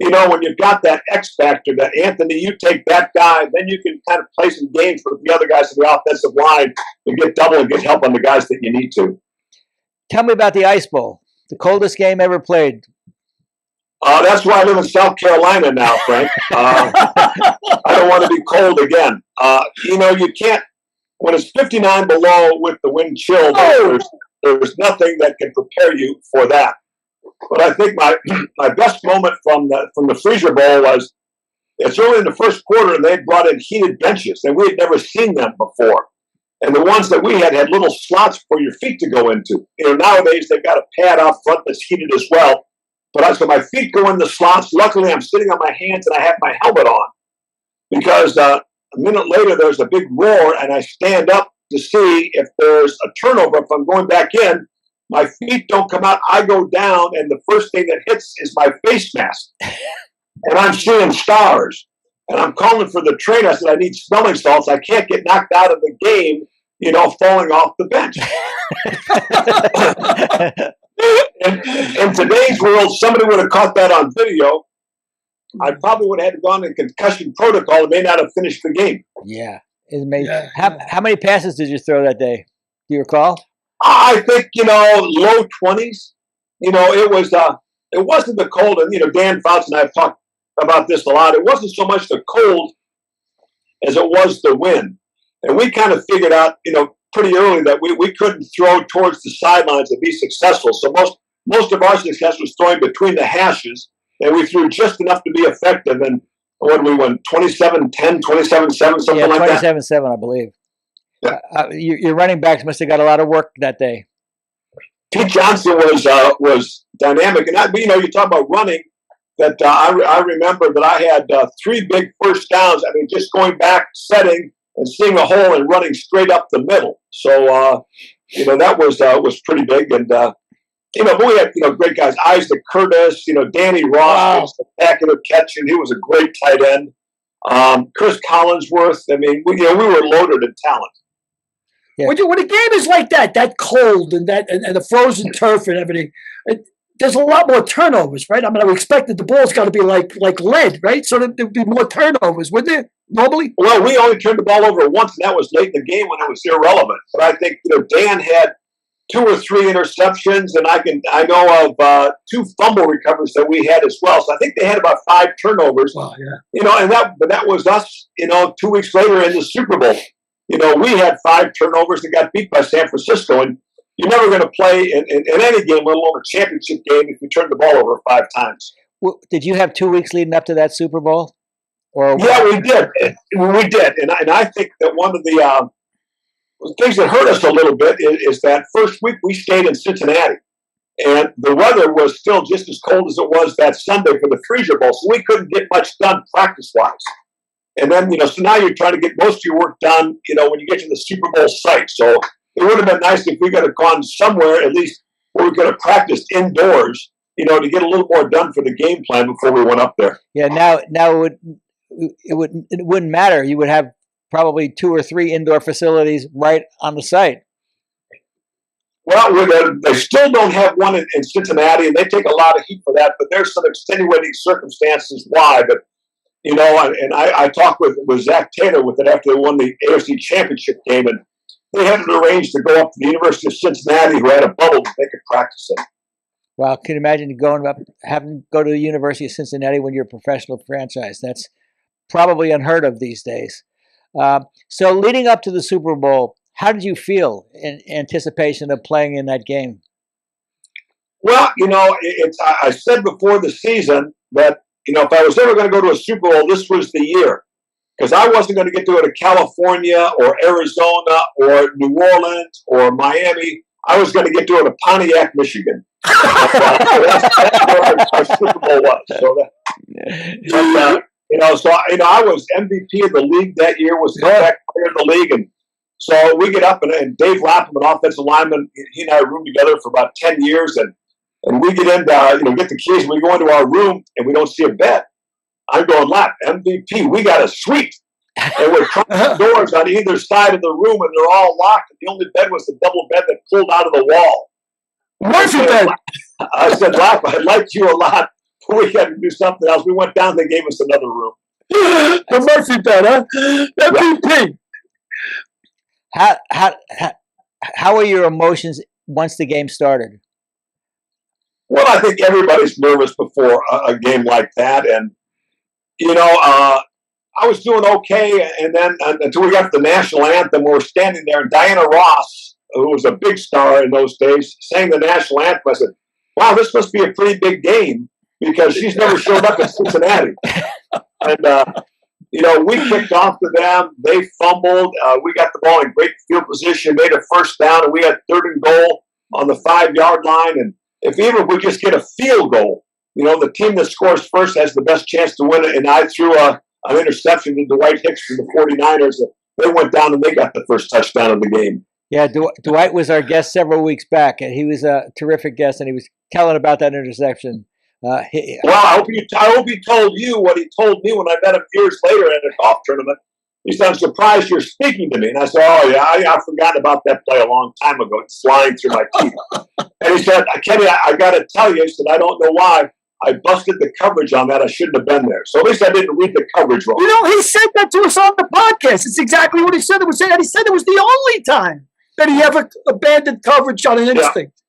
when you've got that X factor, that Anthony, you take that guy, then you can kind of play some games with the other guys in the offensive line and get double and get help on the guys that you need to. Tell me about the Ice Bowl, the coldest game ever played. That's why I live in South Carolina now, Frank. I don't want to be cold again. You can't, when it's 59 below with the wind chill, there's nothing that can prepare you for that. But I think my best moment from the Freezer Bowl was it's early in the first quarter, and they brought in heated benches, and we had never seen them before. And the ones that we had little slots for your feet to go into. Nowadays they've got a pad out front that's heated as well. But so my feet go in the slots. Luckily, I'm sitting on my hands and I have my helmet on, because a minute later there's a big roar, and I stand up to see if there's a turnover. If I'm going back in, my feet don't come out. I go down, and the first thing that hits is my face mask. And I'm seeing stars. And I'm calling for the trainer. I said, I need smelling salts. I can't get knocked out of the game, falling off the bench. In today's world, somebody would have caught that on video. I probably would have had to gone in concussion protocol and may not have finished the game. Yeah. It's amazing. Yeah. How many passes did you throw that day? Do you recall? I think, low 20s. It wasn't the cold. And, Dan Fouts and I have talked about this a lot. It wasn't so much the cold as it was the wind. And we kind of figured out, pretty early that we couldn't throw towards the sidelines and be successful. So most of our success was throwing between the hashes, and we threw just enough to be effective. And what did we win? 27-10, 27-7, something like that? 27-7, I believe. Yeah. Your running backs must have got a lot of work that day. Pete Johnson was dynamic. And, you talk about running, that I remember that I had 3 big first downs. I mean, just going back, setting, and seeing a hole and running straight up the middle. So, that was pretty big. And, but we had, great guys. Isaac Curtis, Danny Ross was a spectacular catch, and he was a great tight end. Chris Collinsworth. I mean, we were loaded in talent. Yeah. When a game is like that cold and the frozen turf and everything, there's a lot more turnovers, right? I mean, I expected the ball's got to be like lead, right? So there'd be more turnovers, wouldn't there? Normally. Well, we only turned the ball over once, and that was late in the game when it was irrelevant. But I think Dan had 2 or 3 interceptions, and I know of 2 fumble recoveries that we had as well. So I think they had about 5 turnovers. Wow, yeah. And that was us. 2 weeks later in the Super Bowl. We had 5 turnovers and got beat by San Francisco, and you're never going to play in any game, let alone a championship game, if you turn the ball over 5 times. Well, did you have 2 weeks leading up to that Super Bowl? Yeah, we did. We did, and I think that one of the things that hurt us a little bit is that first week we stayed in Cincinnati, and the weather was still just as cold as it was that Sunday for the Freezer Bowl, so we couldn't get much done practice-wise. And then, so now you're trying to get most of your work done, when you get to the Super Bowl site. So it would have been nice if we could have gone somewhere, at least where we could have practiced indoors, to get a little more done for the game plan before we went up there. Yeah, now it wouldn't matter. You would have probably 2 or 3 indoor facilities right on the site. Well, they still don't have one in Cincinnati, and they take a lot of heat for that. But there's some extenuating circumstances why. But and I talked with Zach Taylor with it after they won the AFC Championship game, and they had it arranged to go up to the University of Cincinnati, who had a bubble that they could practice in. Well, can you imagine having to go to the University of Cincinnati when you're a professional franchise? That's probably unheard of these days. So leading up to the Super Bowl, how did you feel in anticipation of playing in that game? Well, I said before the season that, if I was ever going to go to a Super Bowl, this was the year. Because I wasn't going to get to go to California or Arizona or New Orleans or Miami. I was going to get to go to Pontiac, Michigan. That's where our Super Bowl was. So I was MVP of the league that year, was the comeback player of the league. And so we get up, and Dave Lapham, an offensive lineman, he and I roomed together for about 10 years. And we get in, get the keys, and we go into our room, and we don't see a bed. I'm going, Lap, MVP, we got a suite. And we're trying doors on either side of the room, and they're all locked. And the only bed was the double bed that pulled out of the wall. Murphy bed. I said, Lap, I like you a lot, but we got to do something else. We went down, they gave us another room. The Murphy bed, huh? MVP. How were your emotions once the game started? Well, I think everybody's nervous before a game like that. And, I was doing okay. And then until we got to the national anthem, we were standing there, and Diana Ross, who was a big star in those days, sang the national anthem. I said, wow, this must be a pretty big game, because she's never showed up in Cincinnati. And, we kicked off to them. They fumbled. We got the ball in great field position, made a first down, and we had 3rd and goal on the 5-yard line. And if we just get a field goal, the team that scores first has the best chance to win it. And I threw an interception to Dwight Hicks from the 49ers. They went down and they got the first touchdown of the game. Yeah, Dwight was our guest several weeks back, and he was a terrific guest, and he was telling about that interception. Well, I hope he told you what he told me when I met him years later at a golf tournament. He said, I'm surprised you're speaking to me. And I said, oh, yeah, I forgot about that play a long time ago. It's flying through my teeth. And he said, Kenny, I got to tell you, he said, I don't know why. I busted the coverage on that. I shouldn't have been there. So at least I didn't read the coverage wrong. He said that to us on the podcast. It's exactly what he said. He said it was the only time that he ever abandoned coverage on an instinct.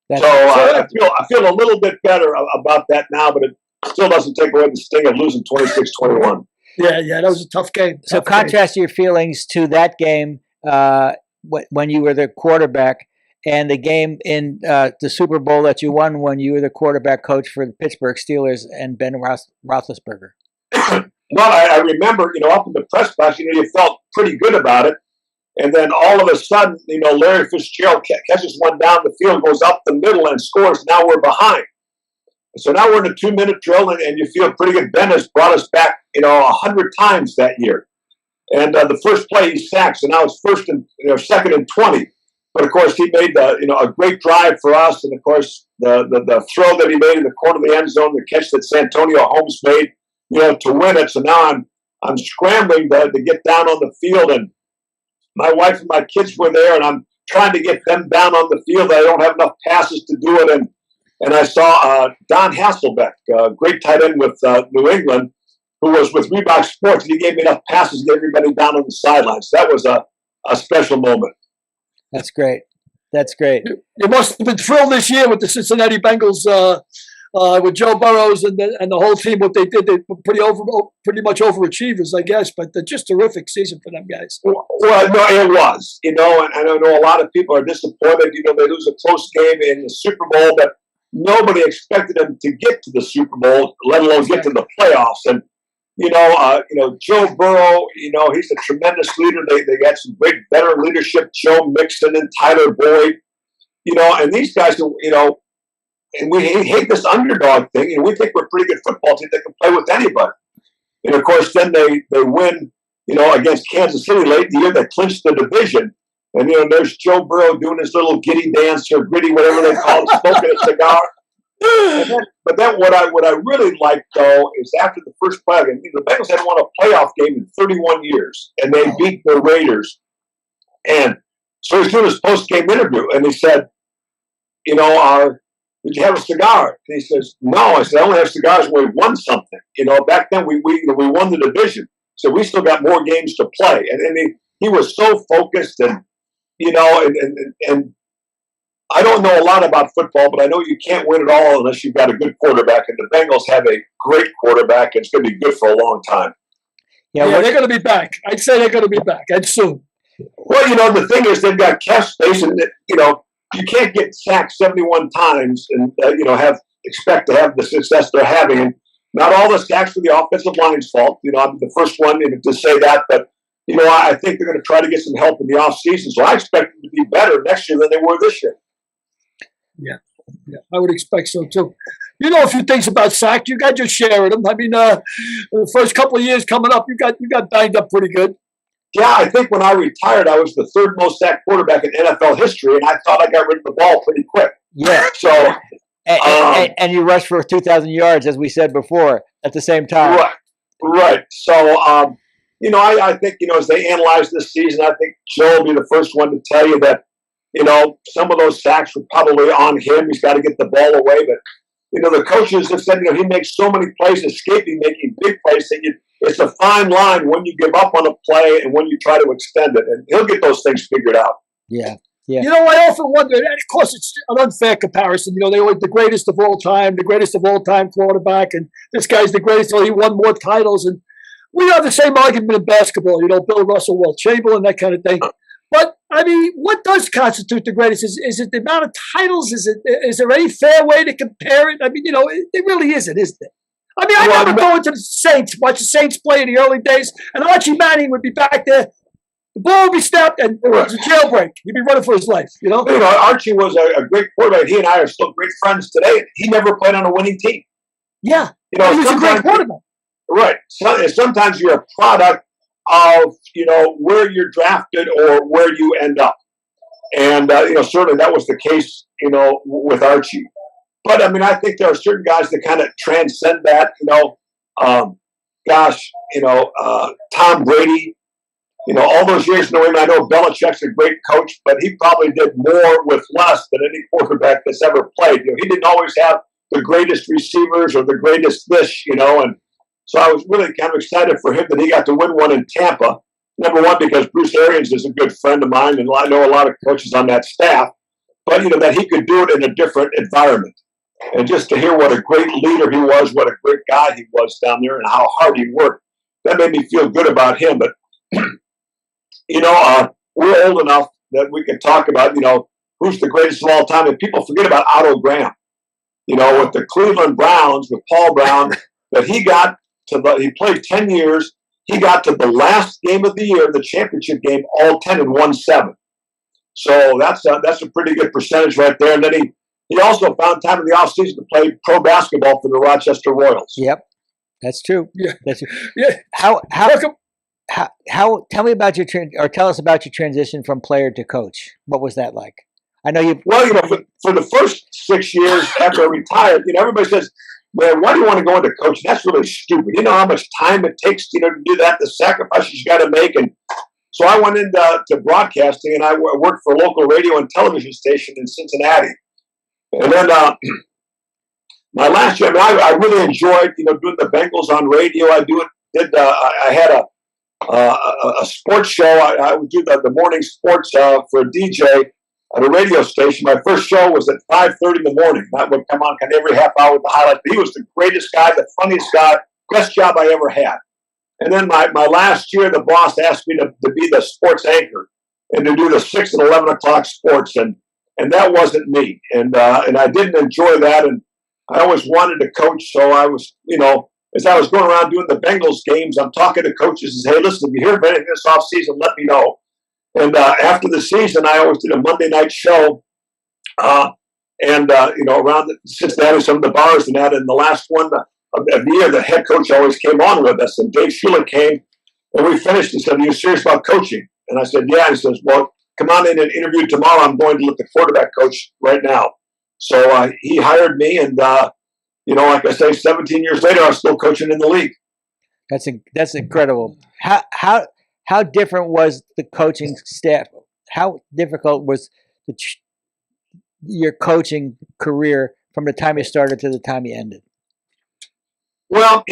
Yeah. So I feel a little bit better about that now, but it still doesn't take away the sting of losing 26-21. Yeah, that was a tough game. So contrast your feelings to that game when you were the quarterback, and the game in the Super Bowl that you won when you were the quarterback coach for the Pittsburgh Steelers and Ben Roethlisberger. Well, I remember, up in the press box, you felt pretty good about it. And then all of a sudden, Larry Fitzgerald catches one down the field, goes up the middle and scores. Now we're behind. So now we're in a 2-minute drill, and you feel pretty good. Ben has brought us back, 100 times that year. And the first play he sacks, and now it's 2nd and 20. But of course, he made a great drive for us, and of course the throw that he made in the corner of the end zone, the catch that Santonio Holmes made, to win it. So now I'm scrambling to get down on the field, and my wife and my kids were there, and I'm trying to get them down on the field. I don't have enough passes to do it, and and I saw Don Hasselbeck, great tight end with New England, who was with Reebok Sports, and he gave me enough passes to get everybody down on the sidelines. That was a special moment. That's great. That's great. You must have been thrilled this year with the Cincinnati Bengals, with Joe Burrows and the whole team. What they did, they were pretty much overachievers, I guess. But just terrific season for them guys. Well, no, it was, and I know a lot of people are disappointed. They lose a close game in the Super Bowl, but nobody expected them to get to the Super Bowl, let alone get to the playoffs. And Joe Burrow, he's a tremendous leader. They got some great veteran leadership, Joe Mixon and Tyler Boyd, and these guys, and we hate this underdog thing. We think we're a pretty good football team that can play with anybody. And of course, then they win, against Kansas City late in the year. They clinched the division. And, there's Joe Burrow doing his little giddy dance or gritty, whatever they call it, smoking a cigar. But then what I really liked, though, is after the first playoff game, the Bengals hadn't won a playoff game in 31 years, and they beat the Raiders. And so he's doing his post-game interview, and he said, did you have a cigar? And he says, no. I said, I only have cigars when we won something. Back then we won the division, so we still got more games to play. And he was so focused, and and I don't know a lot about football, but I know you can't win it all unless you've got a good quarterback. And the Bengals have a great quarterback, and it's going to be good for a long time. Yeah, they're going to be back. I'd say they're going to be back, and soon. Well, the thing is, they've got cap space, and you can't get sacked 71 times and expect to have the success they're having. And not all the sacks are the offensive line's fault. I'm the first one to say that, but I think they're going to try to get some help in the offseason. So I expect them to be better next year than they were this year. Yeah, I would expect so too. A few things about sacks. You got your share of them. I mean, the first couple of years coming up, you got banged up pretty good. Yeah, I think when I retired, I was the third most sacked quarterback in NFL history, and I thought I got rid of the ball pretty quick. Yeah. So, and you rushed for 2,000 yards, as we said before, at the same time. Right. So, I think, as they analyze this season, I think Joe will be the first one to tell you that, some of those sacks were probably on him. He's got to get the ball away. But, the coaches have said, he makes so many plays, escaping, making big plays, that it's a fine line when you give up on a play and when you try to extend it. And he'll get those things figured out. Yeah. Yeah. I often wonder, and of course it's an unfair comparison. They were the greatest of all time quarterback, and this guy's the greatest. He won more titles, and we have the same argument in basketball. Bill Russell, Wilt Chamberlain, that kind of thing. But I mean, what does constitute the greatest? Is it the amount of titles? Is there any fair way to compare it? I mean, it really isn't there? I mean, I remember going to the Saints, watch the Saints play in the early days, and Archie Manning would be back there. The ball would be snapped, and it was a jailbreak. He'd be running for his life, Archie was a great quarterback. He and I are still great friends today. He never played on a winning team. Yeah. He was a great quarterback. Right. Sometimes you're a product of, where you're drafted or where you end up. And, certainly that was the case, with Archie. But, I mean, I think there are certain guys that kind of transcend that, Tom Brady, all those years in New England. I know Belichick's a great coach, but he probably did more with less than any quarterback that's ever played. He didn't always have the greatest receivers or the greatest fish, and so I was really kind of excited for him that he got to win one in Tampa. Number one, because Bruce Arians is a good friend of mine, and I know a lot of coaches on that staff, but, that he could do it in a different environment. And just to hear what a great leader he was, what a great guy he was down there, and how hard he worked, that made me feel good about him. But, we're old enough that we can talk about, who's the greatest of all time. And people forget about Otto Graham, with the Cleveland Browns, with Paul Brown, that he played 10 years. He got to the last game of the year, the championship game, all 10 and won 7. So that's a pretty good percentage right there. And then he also found time in the offseason to play pro basketball for the Rochester Royals. Yep, that's true. Yeah, that's true. Yeah. How? Tell me about tell us about your transition from player to coach. What was that like? I know you. Well, for the first 6 years after I retired, everybody says, "Man, why do you want to go into coaching? That's really stupid. You know how much time it takes, to do that, the sacrifices you got to make." And so I went into broadcasting, and I worked for a local radio and television station in Cincinnati. And then my last year, I really enjoyed, doing the Bengals on radio. I had a sports show. I would do the morning sports for a DJ at a radio station. My first show was at 5:30 in the morning. That would come on kind of every half hour with the highlights. He was the greatest guy, the funniest guy, best job I ever had. And then my last year, the boss asked me to be the sports anchor and to do the 6 and 11 o'clock sports. And that wasn't me. And I didn't enjoy that. And I always wanted to coach. So I was, as I was going around doing the Bengals games, I'm talking to coaches and say, hey, listen, if you hear of anything this offseason, let me know. And after the season, I always did a Monday night show. Around Cincinnati, some of the bars and that. And the last one of the year, the head coach always came on with us. And Dave Schuler came, and we finished and said, are you serious about coaching? And I said, yeah. And he says, well, come on in and interview tomorrow. I'm going to look at the quarterback coach right now. So he hired me. And, like I say, 17 years later, I'm still coaching in the league. That's incredible. How different was the coaching staff? How difficult was your coaching career from the time you started to the time you ended? Well,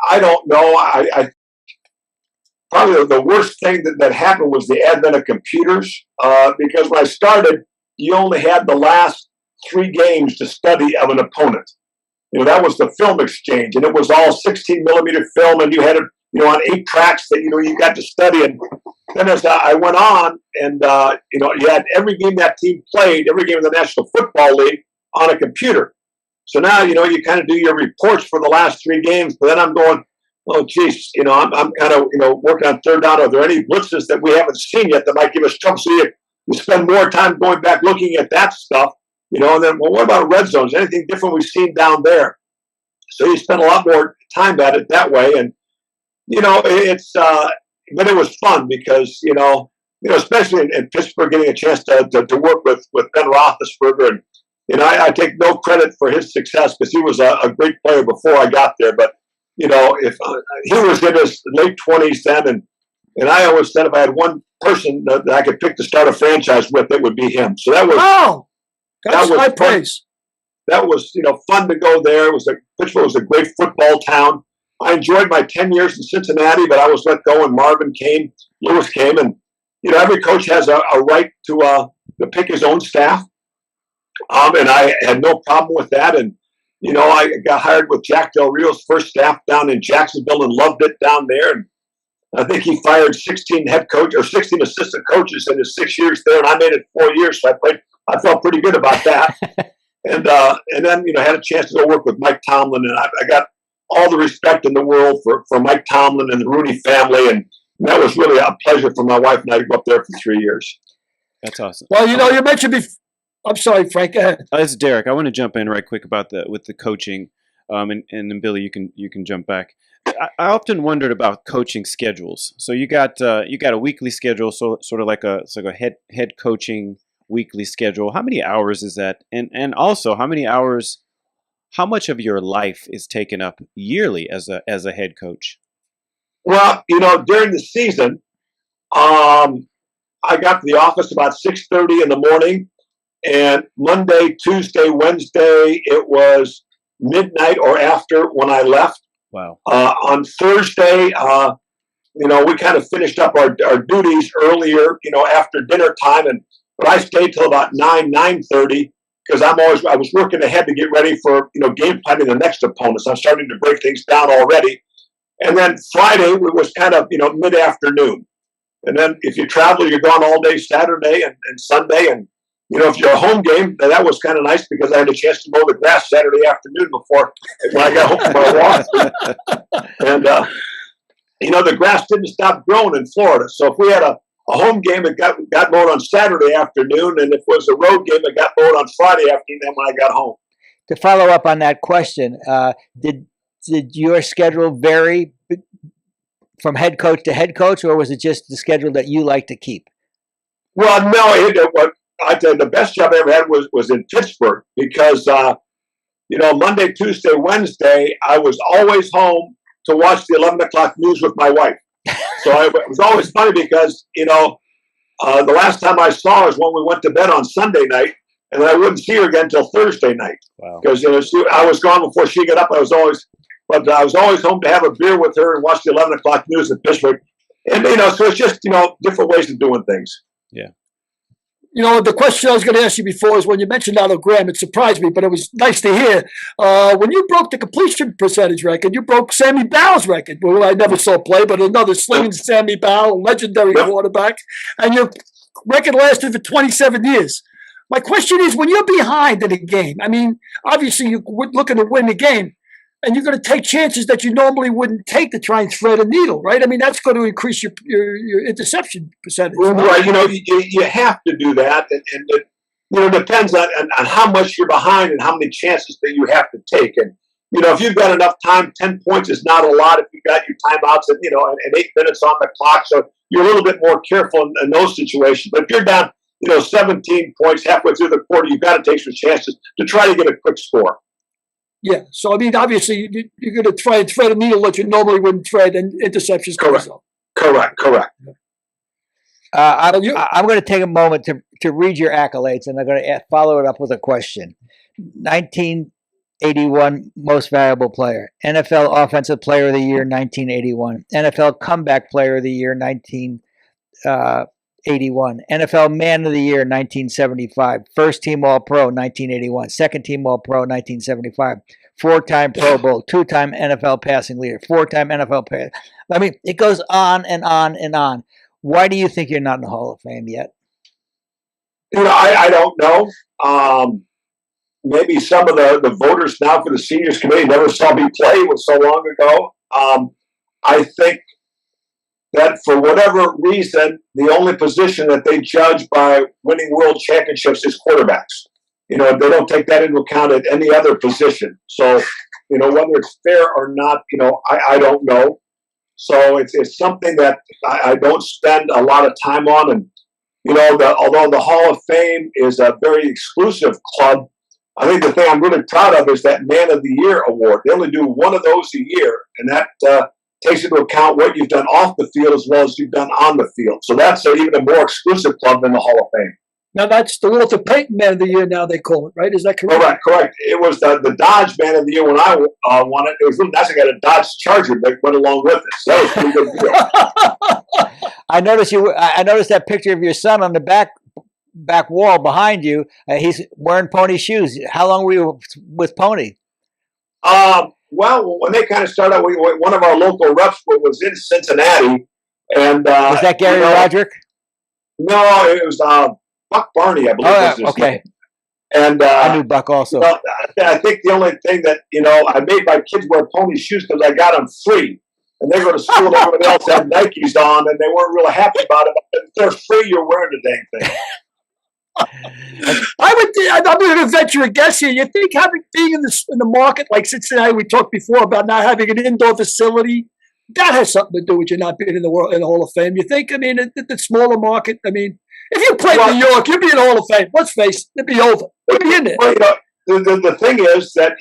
I don't know. I probably the worst thing that happened was the advent of computers. Because when I started, you only had the last 3 games to study of an opponent. That was the film exchange, and it was all 16 millimeter film, and you had it, on 8 tracks that you got to study. And then as I went on, and you had every game that team played, every game in the National Football League on a computer. So now, you kind of do your reports for the last 3 games, but then I'm going, oh, geez, I'm kind of, working on third down. Are there any blitzes that we haven't seen yet that might give us trouble? So you spend more time going back looking at that stuff, and then, well, what about red zones? Anything different we've seen down there? So you spend a lot more time at it that way. And, it's, but it was fun because, especially in Pittsburgh, getting a chance to work with Ben Roethlisberger. And, I take no credit for his success because he was a great player before I got there. But, if he was in his late 20s then, and I always said if I had one person that I could pick to start a franchise with, it would be him. So that was that's high praise. That was fun to go there. Pittsburgh was a great football town. I enjoyed my 10 years in Cincinnati, but I was let go, and Lewis came, and every coach has a right to pick his own staff. And I had no problem with that. And, I got hired with Jack Del Rio's first staff down in Jacksonville and loved it down there. And I think he fired 16 16 assistant coaches in his 6 years there, and I made it 4 years. So I felt pretty good about that. And then, had a chance to go work with Mike Tomlin, and I got all the respect in the world for Mike Tomlin and the Rooney family. And that was really a pleasure for my wife and I to go up there for 3 years. That's awesome. Well, you mentioned before. I'm sorry, Frank. Go ahead. This is Derek. I want to jump in right quick about with the coaching, and then Billy, you can jump back. I often wondered about coaching schedules. So you got a weekly schedule, so sort of like a head coaching weekly schedule. How many hours is that? And also, how much of your life is taken up yearly as a head coach? Well, during the season, I got to the office about 6:30 in the morning. And Monday, Tuesday, Wednesday, it was midnight or after when I left. Wow. On Thursday, we kind of finished up our duties earlier, after dinner time. But I stayed till about 9:30 because I was working ahead to get ready for, game planning the next opponent. So I'm starting to break things down already. And then Friday was kind of, mid-afternoon. And then if you travel, you're gone all day Saturday and Sunday. And if you're a home game, that was kind of nice because I had a chance to mow the grass Saturday afternoon when I got home from my walk. And, the grass didn't stop growing in Florida. So if we had a home game, it got mowed on Saturday afternoon. And if it was a road game, it got mowed on Friday afternoon when I got home. To follow up on that question, did your schedule vary from head coach to head coach, or was it just the schedule that you like to keep? Well, no, I tell you, the best job I ever had was in Pittsburgh because, Monday, Tuesday, Wednesday, I was always home to watch the 11 o'clock news with my wife. So it was always funny because, the last time I saw her was when we went to bed on Sunday night. and then I wouldn't see her again until Thursday night. Wow. Because I was gone before she got up. I was always home to have a beer with her and watch the 11 o'clock news in Pittsburgh. And, so it's just, different ways of doing things. Yeah. The question I was going to ask you before is when you mentioned Otto Graham, it surprised me, but it was nice to hear. When you broke the completion percentage record, you broke Sammy Bowell's record, who I never saw play, but another slinging Sammy Bowell, legendary quarterback, and your record lasted for 27 years. My question is, when you're behind in a game, I mean, obviously you're looking to win the game, and you're going to take chances that you normally wouldn't take to try and thread a needle, right? I mean, that's going to increase your interception percentage. Right. You have to do that. And it depends on how much you're behind and how many chances that you have to take. And, if you've got enough time, 10 points is not a lot if you've got your timeouts and 8 minutes on the clock. So you're a little bit more careful in those situations. But if you're down, 17 points halfway through the quarter, you've got to take some chances to try to get a quick score. Yeah, so I mean, obviously, you're going to try and thread a needle that you normally wouldn't thread, and interceptions. Correct. I'm going to take a moment to read your accolades, and I'm going to follow it up with a question. 1981 Most Valuable Player, NFL Offensive Player of the Year, 1981, NFL Comeback Player of the Year, 1981, NFL Man of the Year, 1975, First Team All-Pro, 1981, Second Team All-Pro, 1975, 4-time Pro Bowl, 2-time NFL Passing Leader, 4-time NFL Pass. I mean, it goes on and on and on. Why do you think you're not in the Hall of Fame yet? I don't know. Maybe some of the voters now for the Seniors Committee never saw me play. It was so long ago. I think that for whatever reason, the only position that they judge by winning world championships is quarterbacks. They don't take that into account at any other position. So, whether it's fair or not, I don't know. So it's something that I don't spend a lot of time on. And, although the Hall of Fame is a very exclusive club, I think the thing I'm really proud of is that Man of the Year award. They only do one of those a year, and that takes into account what you've done off the field as well as you've done on the field. So that's even a more exclusive club than the Hall of Fame. Now, that's the Walter Payton Man of the Year now they call it, right? Is that correct? Correct. It was the Dodge Man of the Year when I won it. It was really nice. I got a Dodge Charger that went along with it. So that was a pretty good deal. I noticed that picture of your son on the back wall behind you. He's wearing Pony shoes. How long were you with Pony? Well, when they kind of started out, one of our local reps was in Cincinnati. And was that Gary Roderick? No, it was Buck Barney, I believe. Was his name. And I knew Buck also. I think the only thing that, I made my kids wear Pony shoes because I got them free. And they go to school and everybody else had Nikes on, and they weren't really happy about it. But if they're free, you're wearing the dang thing. I'm going to venture a guess here. You think being in the market like Cincinnati, we talked before about not having an indoor facility, that has something to do with you not being in the Hall of Fame. You think? I mean, the smaller market. I mean, if you played New York, you'd be in the Hall of Fame. Let's face it, it'd be over. You'd be in there. Well, the thing is that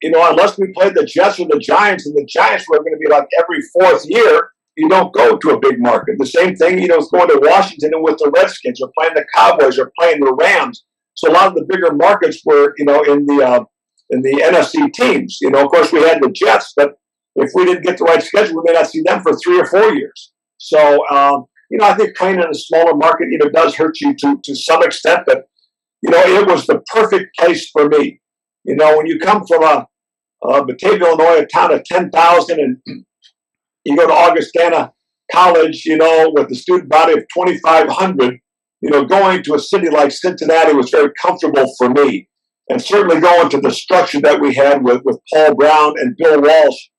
unless we played the Jets or the Giants, and the Giants were going to be like every fourth year, you don't go to a big market. The same thing, is going to Washington and with the Redskins, or playing the Cowboys, or playing the Rams. So a lot of the bigger markets were, in the NFC teams. Of course, we had the Jets, but if we didn't get the right schedule, we may not see them for 3 or 4 years. So, I think playing in a smaller market, does hurt you to some extent. But, it was the perfect place for me. When you come from Batavia, Illinois, a town of 10,000, and you go to Augustana College, with a student body of 2,500, going to a city like Cincinnati was very comfortable for me. And certainly going to the structure that we had with Paul Brown and Bill Walsh,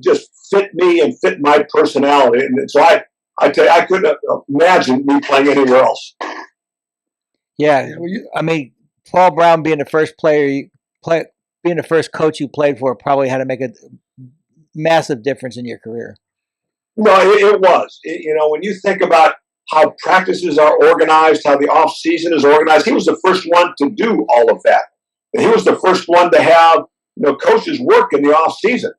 just fit me and fit my personality. And so I tell you, I couldn't imagine me playing anywhere else. Yeah. I mean, Paul Brown being the first being the first coach you played for probably had to make a massive difference in your career. No, it was. When you think about how practices are organized, how the off season is organized, he was the first one to do all of that. And he was the first one to have, coaches work in the off season.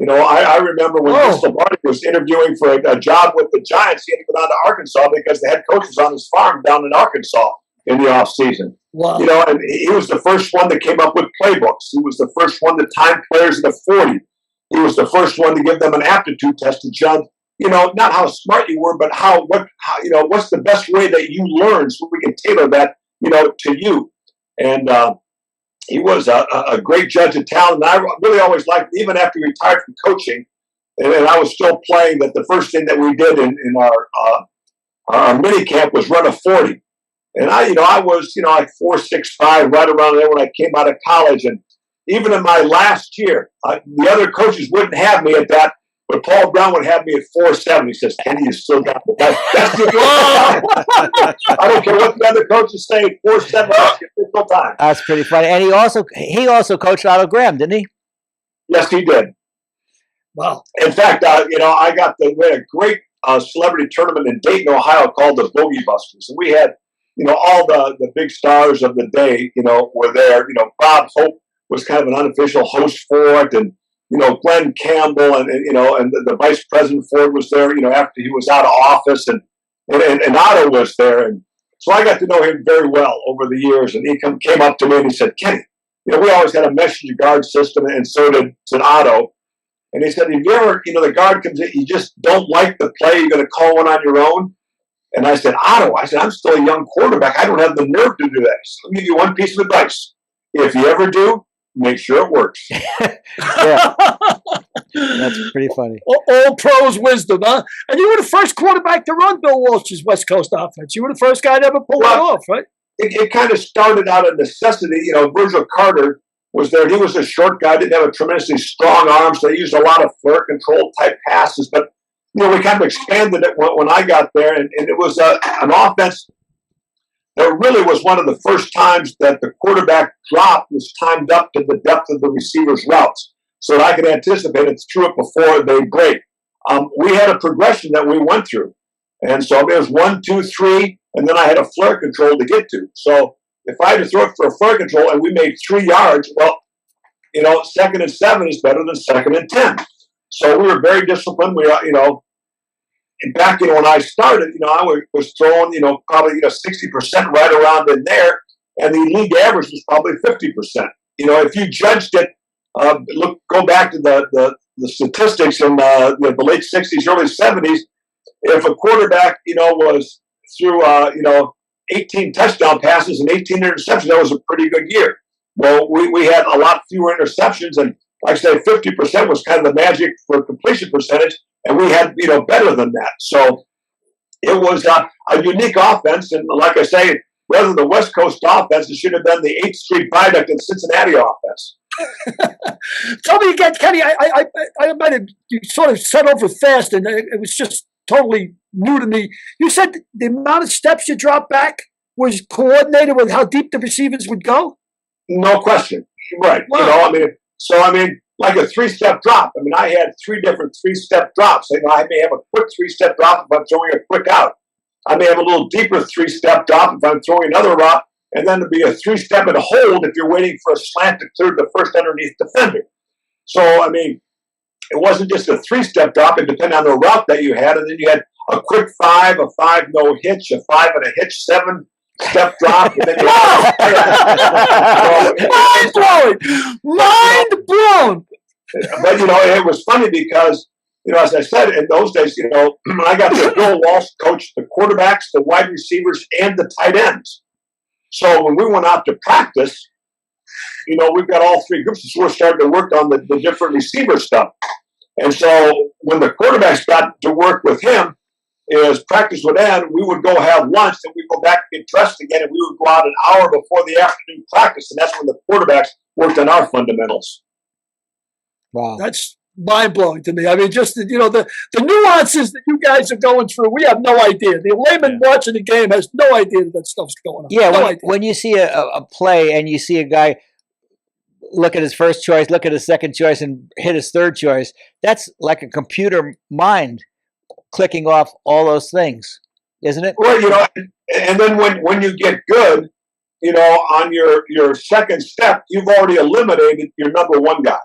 I remember when Vince Lombardi was interviewing for a job with the Giants, he had to go down to Arkansas because the head coach was on his farm down in Arkansas. in the off season. Wow. You know, and he was the first one that came up with playbooks. He was the first one to time players in the 40. He was the first one to give them an aptitude test to judge, you know, not how smart you were, but what's the best way that you learn, so we can tailor that, you know, to you. And he was a great judge of talent. And I really always liked, even after he retired from coaching, and I was still playing, that the first thing that we did in our mini camp was run a 40. And I was, like 4.65, right around there when I came out of college. And even in my last year, the other coaches wouldn't have me at that, but Paul Brown would have me at 4.7. He says, Kenny, you still got me. That's the time. I don't care what the other coaches say, 4.7, that's your official time. That's pretty funny. And he also coached Otto Graham, didn't he? Yes, he did. Wow. In fact, we had a great celebrity tournament in Dayton, Ohio called the Bogey Busters. And we had, all the big stars of the day, were there. Bob Hope was kind of an unofficial host for it. And, Glenn Campbell and the vice president for it was there, after he was out of office. And Otto was there. And so I got to know him very well over the years. And he came up to me and he said, Kenny, we always had a messenger guard system, and so did Otto. And he said, if you ever, the guard comes in, you just don't like the play, you're going to call one on your own. And I said, Otto, I'm still a young quarterback. I don't have the nerve to do that. So I'll give you one piece of advice. If you ever do, make sure it works. Yeah. That's pretty funny. All pros wisdom, huh? And you were the first quarterback to run Bill Walsh's West Coast offense. You were the first guy to ever pull it off, right? It kind of started out of necessity. Virgil Carter was there. He was a short guy, didn't have a tremendously strong arm, so he used a lot of flare control type passes. But, we kind of expanded it when I got there, and it was an offense that really was one of the first times that the quarterback drop was timed up to the depth of the receiver's routes, so that I could anticipate it through it before they break. We had a progression that we went through. And so it was 1, 2, 3, and then I had a flare control to get to. So if I had to throw it for a flare control and we made 3 yards, well, 2nd and 7 is better than 2nd and 10. So we were very disciplined. We, and back, when I started, I was throwing, probably, 60% right around in there, and the league average was probably 50%. If you judged it, go back to the statistics in the late 60s, early 70s. If a quarterback, was through, 18 touchdown passes and 18 interceptions, that was a pretty good year. Well, we had a lot fewer interceptions, and like I say, 50% was kind of the magic for completion percentage, and we had, better than that. So it was a unique offense, and like I say, rather than the West Coast offense, it should have been the 8th Street Viaduct and Cincinnati offense. Tell me again, Kenny, I might have sort of said over fast, and it was just totally new to me. You said the amount of steps you dropped back was coordinated with how deep the receivers would go? No question. Right. Wow. Like a 3-step drop. I had 3 different 3-step drops. I may have a quick 3-step drop if I'm throwing a quick out. I may have a little deeper 3-step drop if I'm throwing another route, and then to be a 3-step and hold if you're waiting for a slant to clear the first underneath defender. So, it wasn't just a 3-step drop. It depended on the route that you had, and then you had a quick 5, a 5 no hitch, a 5 and a hitch, 7-step drop. And then Mind blown. But it was funny because as I said, in those days, when I got to Bill Walsh coached the quarterbacks, the wide receivers, and the tight ends. So when we went out to practice, we've got all 3 groups, so we're starting to work on the different receiver stuff. And so when the quarterbacks got to work with him, as practice would end, we would go have lunch, and we'd go back and get dressed again, and we would go out an hour before the afternoon practice, and that's when the quarterbacks worked on our fundamentals. Wow. That's mind-blowing to me. Just, the nuances that you guys are going through, we have no idea. The layman watching the game has no idea that stuff's going on. Yeah, when you see a play and you see a guy look at his first choice, look at his second choice, and hit his third choice, that's like a computer mind clicking off all those things, isn't it? Well, and then when you get good, on your second step, you've already eliminated your number 1 guy.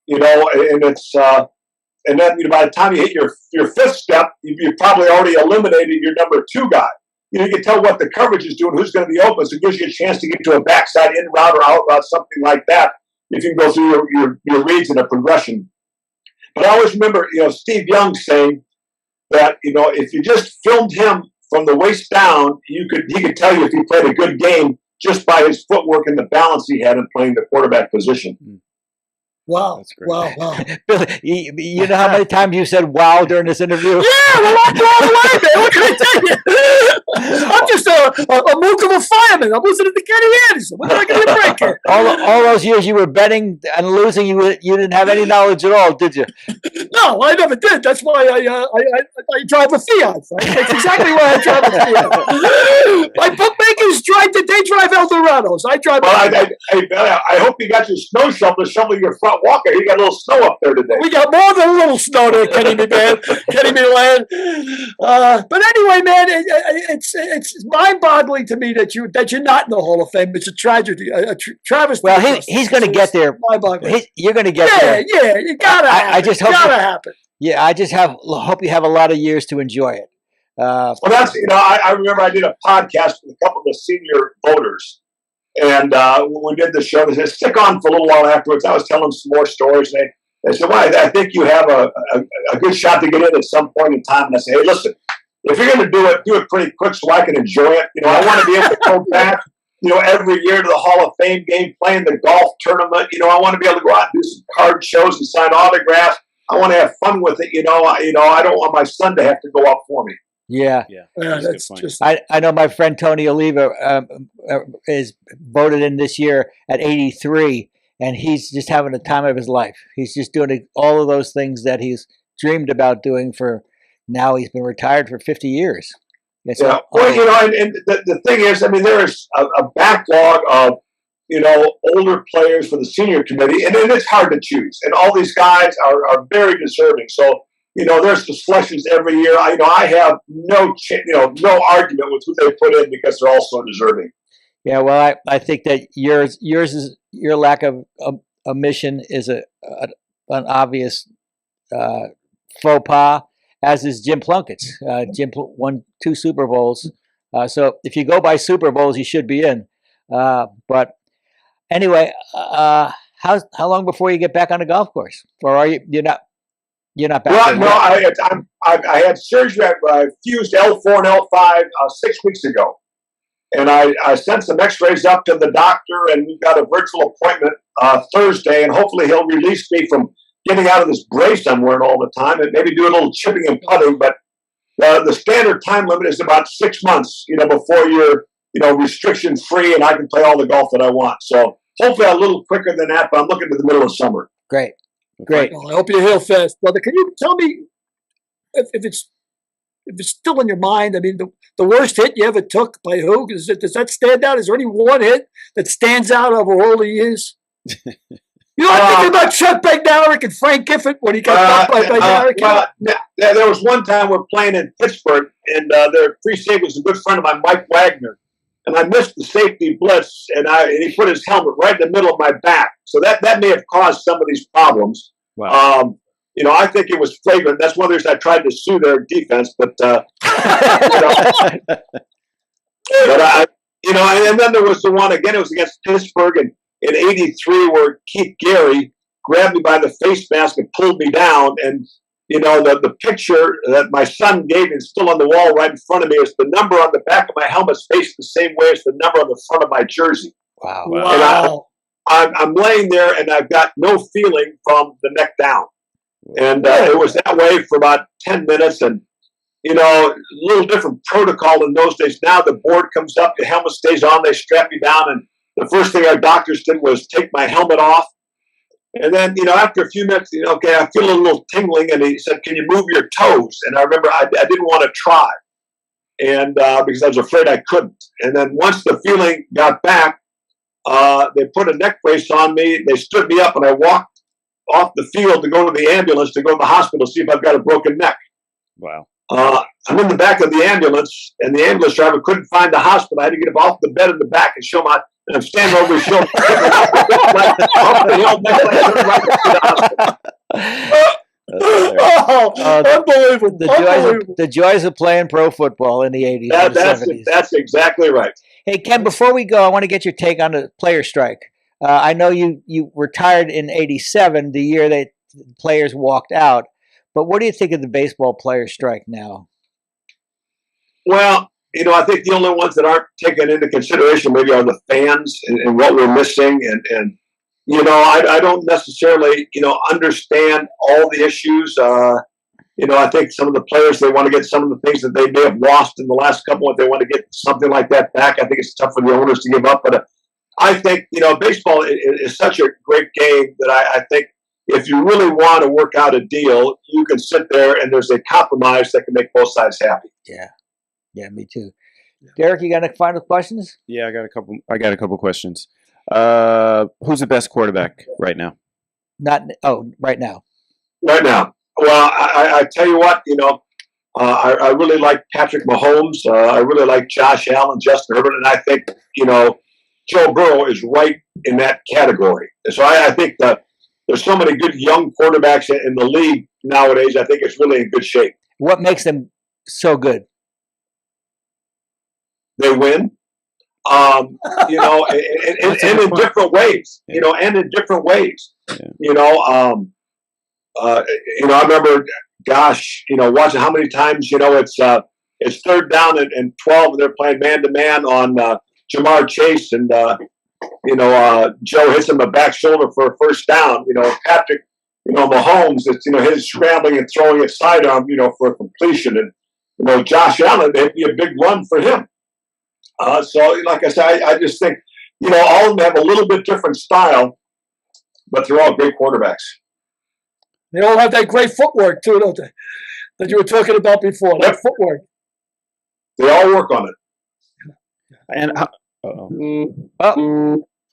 And it's and then by the time you hit your 5th step, you've probably already eliminated your number 2 guy. you can tell what the coverage is doing, who's going to be open. So it gives you a chance to get to a backside in route or out route, something like that. If you can go through your reads in a progression. But I always remember, Steve Young saying that, if you just filmed him from the waist down, he could tell you if he played a good game just by his footwork and the balance he had in playing the quarterback position. Wow. That's great. Wow. Billy, you know how many times you said wow during this interview? Yeah, well, I'm blown away, man. What can I tell you? I'm just a mook of a fireman. I'm listening to Kenny Anderson. What can I give you a break here? All those years you were betting and losing, you didn't have any knowledge at all, did you? No, I never did. That's why I drive a Fiat. Right? That's exactly why I drive a Fiat. My bookmakers they drive Eldorados. I drive. Well, I hope you got your snow shovel to shovel your front walker. You got a little snow up there today. We got more than a little snow there, Kenny me man, Kenny me land. But anyway, man, it's mind-boggling to me that you're not in the Hall of Fame. It's a tragedy, a travesty. Well, he's going to get there. You're going to get there. Yeah, you gotta. I just hope gotta happen. Yeah, I just hope you have a lot of years to enjoy it. Well, that's I remember I did a podcast with a couple of the senior voters. And when we did the show, they said, stick on for a little while afterwards. I was telling them some more stories. And they said, well, I think you have a good shot to get in at some point in time. And I said, hey, listen, if you're going to do it pretty quick so I can enjoy it. I want to be able to go back, every year to the Hall of Fame game, playing the golf tournament. I want to be able to go out and do some card shows and sign autographs. I want to have fun with it. I don't want my son to have to go up for me. Yeah. That's just. I know my friend Tony Oliva is voted in this year at 83, and he's just having the time of his life. He's just doing all of those things that he's dreamed about doing for. Now he's been retired for 50 years. Well, and the thing is, there is a backlog of older players for the senior committee, and it's hard to choose. And all these guys are very deserving. So. There's discussions every year. I have no argument with who they put in because they're all so deserving. Yeah, well, I think that yours is your lack of omission is an obvious faux pas, as is Jim Plunkett's. Jim won 2 Super Bowls, so if you go by Super Bowls, you should be in. But anyway, how long before you get back on the golf course, or are you're not? You're not back. Well, no, I had surgery. I fused L4 and L5 6 weeks ago, and I sent some X-rays up to the doctor, and we've got a virtual appointment Thursday, and hopefully he'll release me from getting out of this brace I'm wearing all the time, and maybe do a little chipping and putting. But the standard time limit is about 6 months, before you're restriction free, and I can play all the golf that I want. So hopefully a little quicker than that, but I'm looking to the middle of summer. Great. Well, I hope you heal fast, brother. Can you tell me if it's still in your mind? The worst hit you ever took by who? Does that stand out? Is there any one hit that stands out over all the years? I'm thinking about Chuck Bednarik and Frank Gifford when he got dumped by Bednarik. There was one time we're playing in Pittsburgh, and their free safety was a good friend of mine, Mike Wagner. And I missed the safety blitz, and he put his helmet right in the middle of my back. So that may have caused some of these problems. Wow. I think it was flagrant. That's one of the reasons I tried to sue their defense. But and then there was the one again. It was against Pittsburgh in '83, where Keith Gary grabbed me by the face mask and pulled me down. And the picture that my son gave me is still on the wall right in front of me. Is the number on the back of my helmet faced the same way as the number on the front of my jersey. Wow. And I'm laying there, and I've got no feeling from the neck down. And it was that way for about 10 minutes. And, a little different protocol in those days. Now the board comes up, the helmet stays on, they strap you down. And the first thing our doctors did was take my helmet off. And then, after a few minutes, okay, I feel a little tingling. And he said, can you move your toes? And I remember I didn't want to try. And because I was afraid I couldn't. And then once the feeling got back, they put a neck brace on me. They stood me up, and I walked off the field to go to the ambulance, to go to the hospital to see if I've got a broken neck. Wow. I'm in the back of the ambulance, and the ambulance driver couldn't find the hospital. I had to get him off the bed in the back and show him and I'm standing over his shoulder. Off the hill, right to the hospital. Unbelievable. The joys of playing pro football in the 80s and the 70s. That's exactly right. Hey, Ken, before we go, I want to get your take on the player strike. I know you retired in 87, the year that players walked out. But what do you think of the baseball player strike now? Well, I think the only ones that aren't taken into consideration maybe are the fans and what we're missing. And I don't necessarily, understand all the issues. I think some of the players, they want to get some of the things that they may have lost in the last couple, if they want to get something like that back. I think it's tough for the owners to give up. But I think, baseball is such a great game that I think if you really want to work out a deal, you can sit there and there's a compromise that can make both sides happy. Yeah, me too. Derek, you got any final questions? Yeah, I got a couple questions. Who's the best quarterback right now? Right now. Right now. Well, I tell you what, I really like Patrick Mahomes. I really like Josh Allen, Justin Herbert, and I think, Joe Burrow is right in that category. So I think that there's so many good young quarterbacks in the league nowadays. I think it's really in good shape. What makes them so good? They win, and in different ways, and in different ways. Yeah. I remember, watching how many times, it's third down and 12, and they're playing man-to-man on Jamar Chase, and, Joe hits him the back shoulder for a first down. Patrick, Mahomes, it's, his scrambling and throwing it sidearm, for a completion. And, Josh Allen, it'd be a big run for him. So, like I said, I just think, all of them have a little bit different style, but they're all great quarterbacks. They all have that great footwork, too, don't they? That you were talking about before, that footwork. They all work on it. And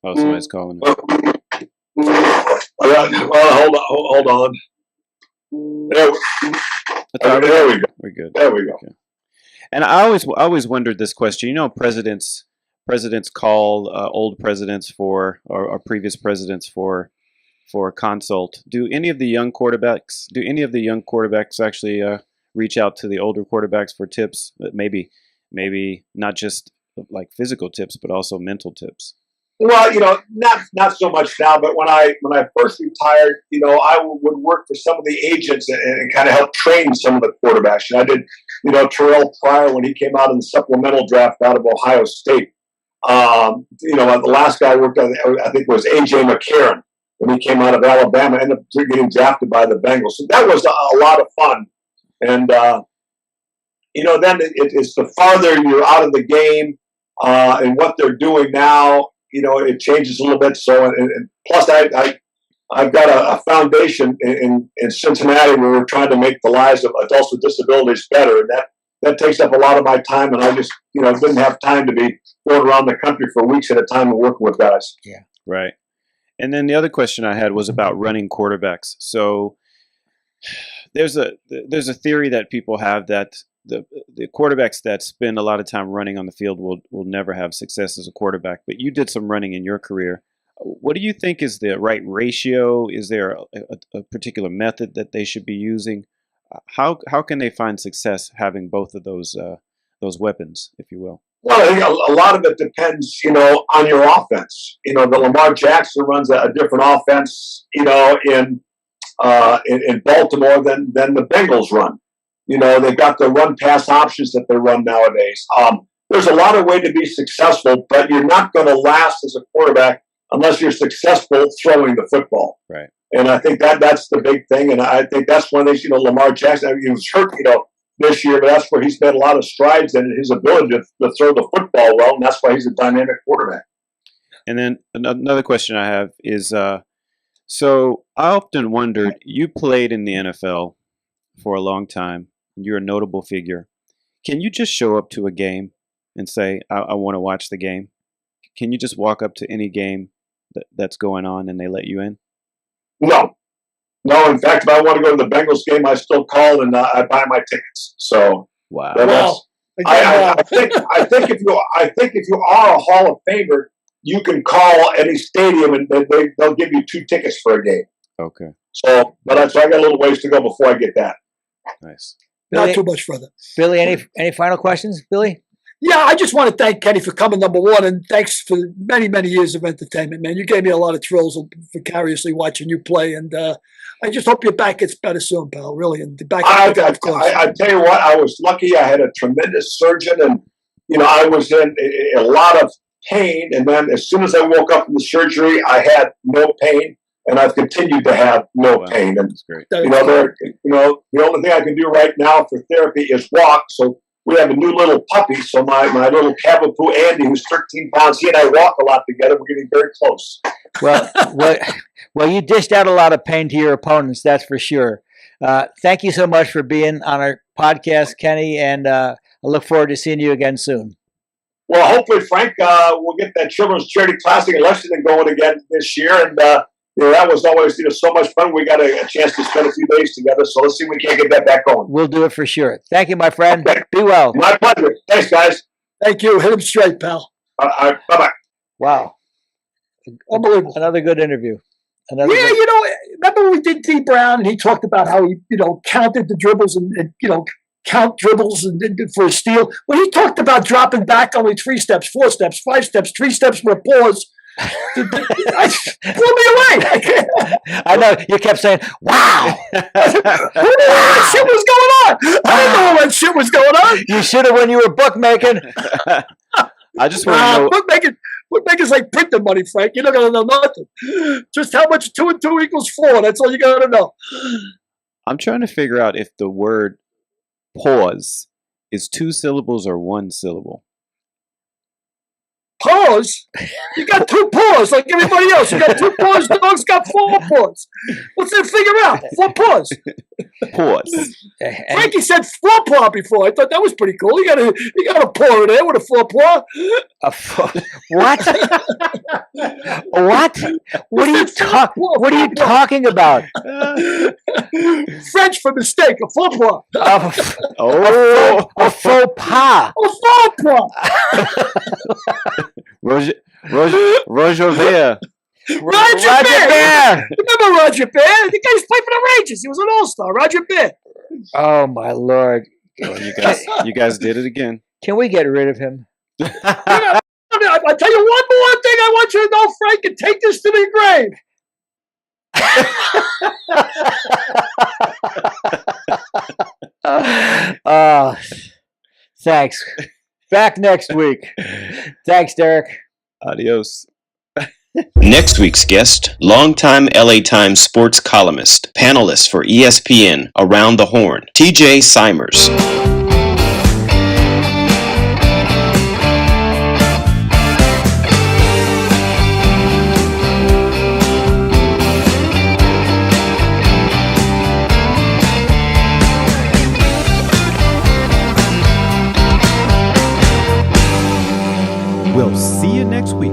somebody's calling. Hold on. There we go. We're good. There we go. Okay. And I always wondered this question. Presidents call old presidents or previous presidents for a consult. Do any of the young quarterbacks actually reach out to the older quarterbacks for tips? Maybe not just like physical tips, but also mental tips. Well, not so much now, but when I first retired, I would work for some of the agents and kind of help train some of the quarterbacks. And I did, Terrell Pryor when he came out in the supplemental draft out of Ohio State. The last guy I worked on, I think, was A.J. McCarron when he came out of Alabama, ended up getting drafted by the Bengals. So that was a lot of fun. And, then it's the farther you're out of the game and what they're doing now, it changes a little bit. So, and plus I've got a foundation in Cincinnati where we're trying to make the lives of adults with disabilities better. And that takes up a lot of my time. And I just, didn't have time to be going around the country for weeks at a time and working with guys. Yeah. Right. And then the other question I had was about running quarterbacks. So there's a theory that people have that the quarterbacks that spend a lot of time running on the field will never have success as a quarterback. But you did some running in your career. What do you think is the right ratio? Is there a particular method that they should be using? How can they find success having both of those weapons, if you will? Well, I think a lot of it depends, on your offense. The Lamar Jackson runs a different offense, in Baltimore than the Bengals run. They've got the run-pass options that they run nowadays. There's a lot of way to be successful, but you're not going to last as a quarterback unless you're successful throwing the football. Right. And I think that's the big thing. And I think that's one of these, Lamar Jackson, he was hurt, this year, but that's where he's made a lot of strides in his ability to throw the football well, and that's why he's a dynamic quarterback. And then another question I have is, so I often wondered, you played in the NFL for a long time. You're a notable figure. Can you just show up to a game and say, I want to watch the game? Can you just walk up to any game that's going on and they let you in? No. In fact, if I want to go to the Bengals game, I still call and I buy my tickets. So wow. I think if you are a Hall of Famer, you can call any stadium and they'll give you 2 tickets for a game. Okay. So, but I got a little ways to go before I get that. Nice. Not Billy, too much further. Billy, any final questions, Billy? Yeah, I just want to thank Kenny for coming, number one, and thanks for many, many years of entertainment, man. You gave me a lot of thrills vicariously watching you play, and I just hope your back gets better soon, pal, really. And the back, I tell you what, I was lucky. I had a tremendous surgeon, and, I was in a lot of pain, and then as soon as I woke up from the surgery, I had no pain, and I've continued to have no pain. And, That's great. the only thing I can do right now for therapy is walk, so we have a new little puppy, so my little Cavapoo Andy, who's 13 pounds, he and I walk a lot together. We're getting very close. Well, you dished out a lot of pain to your opponents, that's for sure. Thank you so much for being on our podcast, Kenny, and I look forward to seeing you again soon. Well, hopefully, Frank, we'll get that Children's Charity Classic in Lexington going again this year, and that was always so much fun. We got a chance to spend a few days together, so let's see if we can't get that back going. We'll do it for sure. Thank you, my friend. Okay. Be well. My pleasure. Thanks, guys. Thank you. Hit him straight, pal. Bye-bye. Wow. Unbelievable. Another good interview. Remember when we did T. Brown, and he talked about how he, counted the dribbles and count dribbles and for a steal. When he talked about dropping back only 3 steps, 4 steps, 5 steps, 3 steps with a pause, blew me away. I know. You kept saying, wow. Who knew that shit was going on? I didn't know that shit was going on. You should have when you were bookmaking. I just want to know. Bookmakers like printing money, Frank. You're not going to know nothing. Just how much 2 and 2 equals 4. That's all you got to know. I'm trying to figure out if the word pause is 2 syllables or 1 syllable. Pause? You got 2 paws like everybody else. You got 2 paws. Dogs got 4 paws. What's that figure out? 4 paws. Pause. Frankie said 4 paw before. I thought that was pretty cool. You got a paw in there with a 4 paw. What? What? What are you talking about? French for mistake. A 4 paw. A faux pas. A 4 paw. Roger Ver. Roger Bear. Remember Roger Bear? The guy played for the Rangers. He was an all-star. Roger Bear. Oh my Lord! Oh, you guys did it again. Can we get rid of him? I'll tell you one more thing I want you to know, Frank, and take this to the grave. Thanks. Back next week. Thanks, Derek. Adios. Next week's guest, longtime LA Times sports columnist, panelist for ESPN Around the Horn, TJ Simers. We'll see you next week.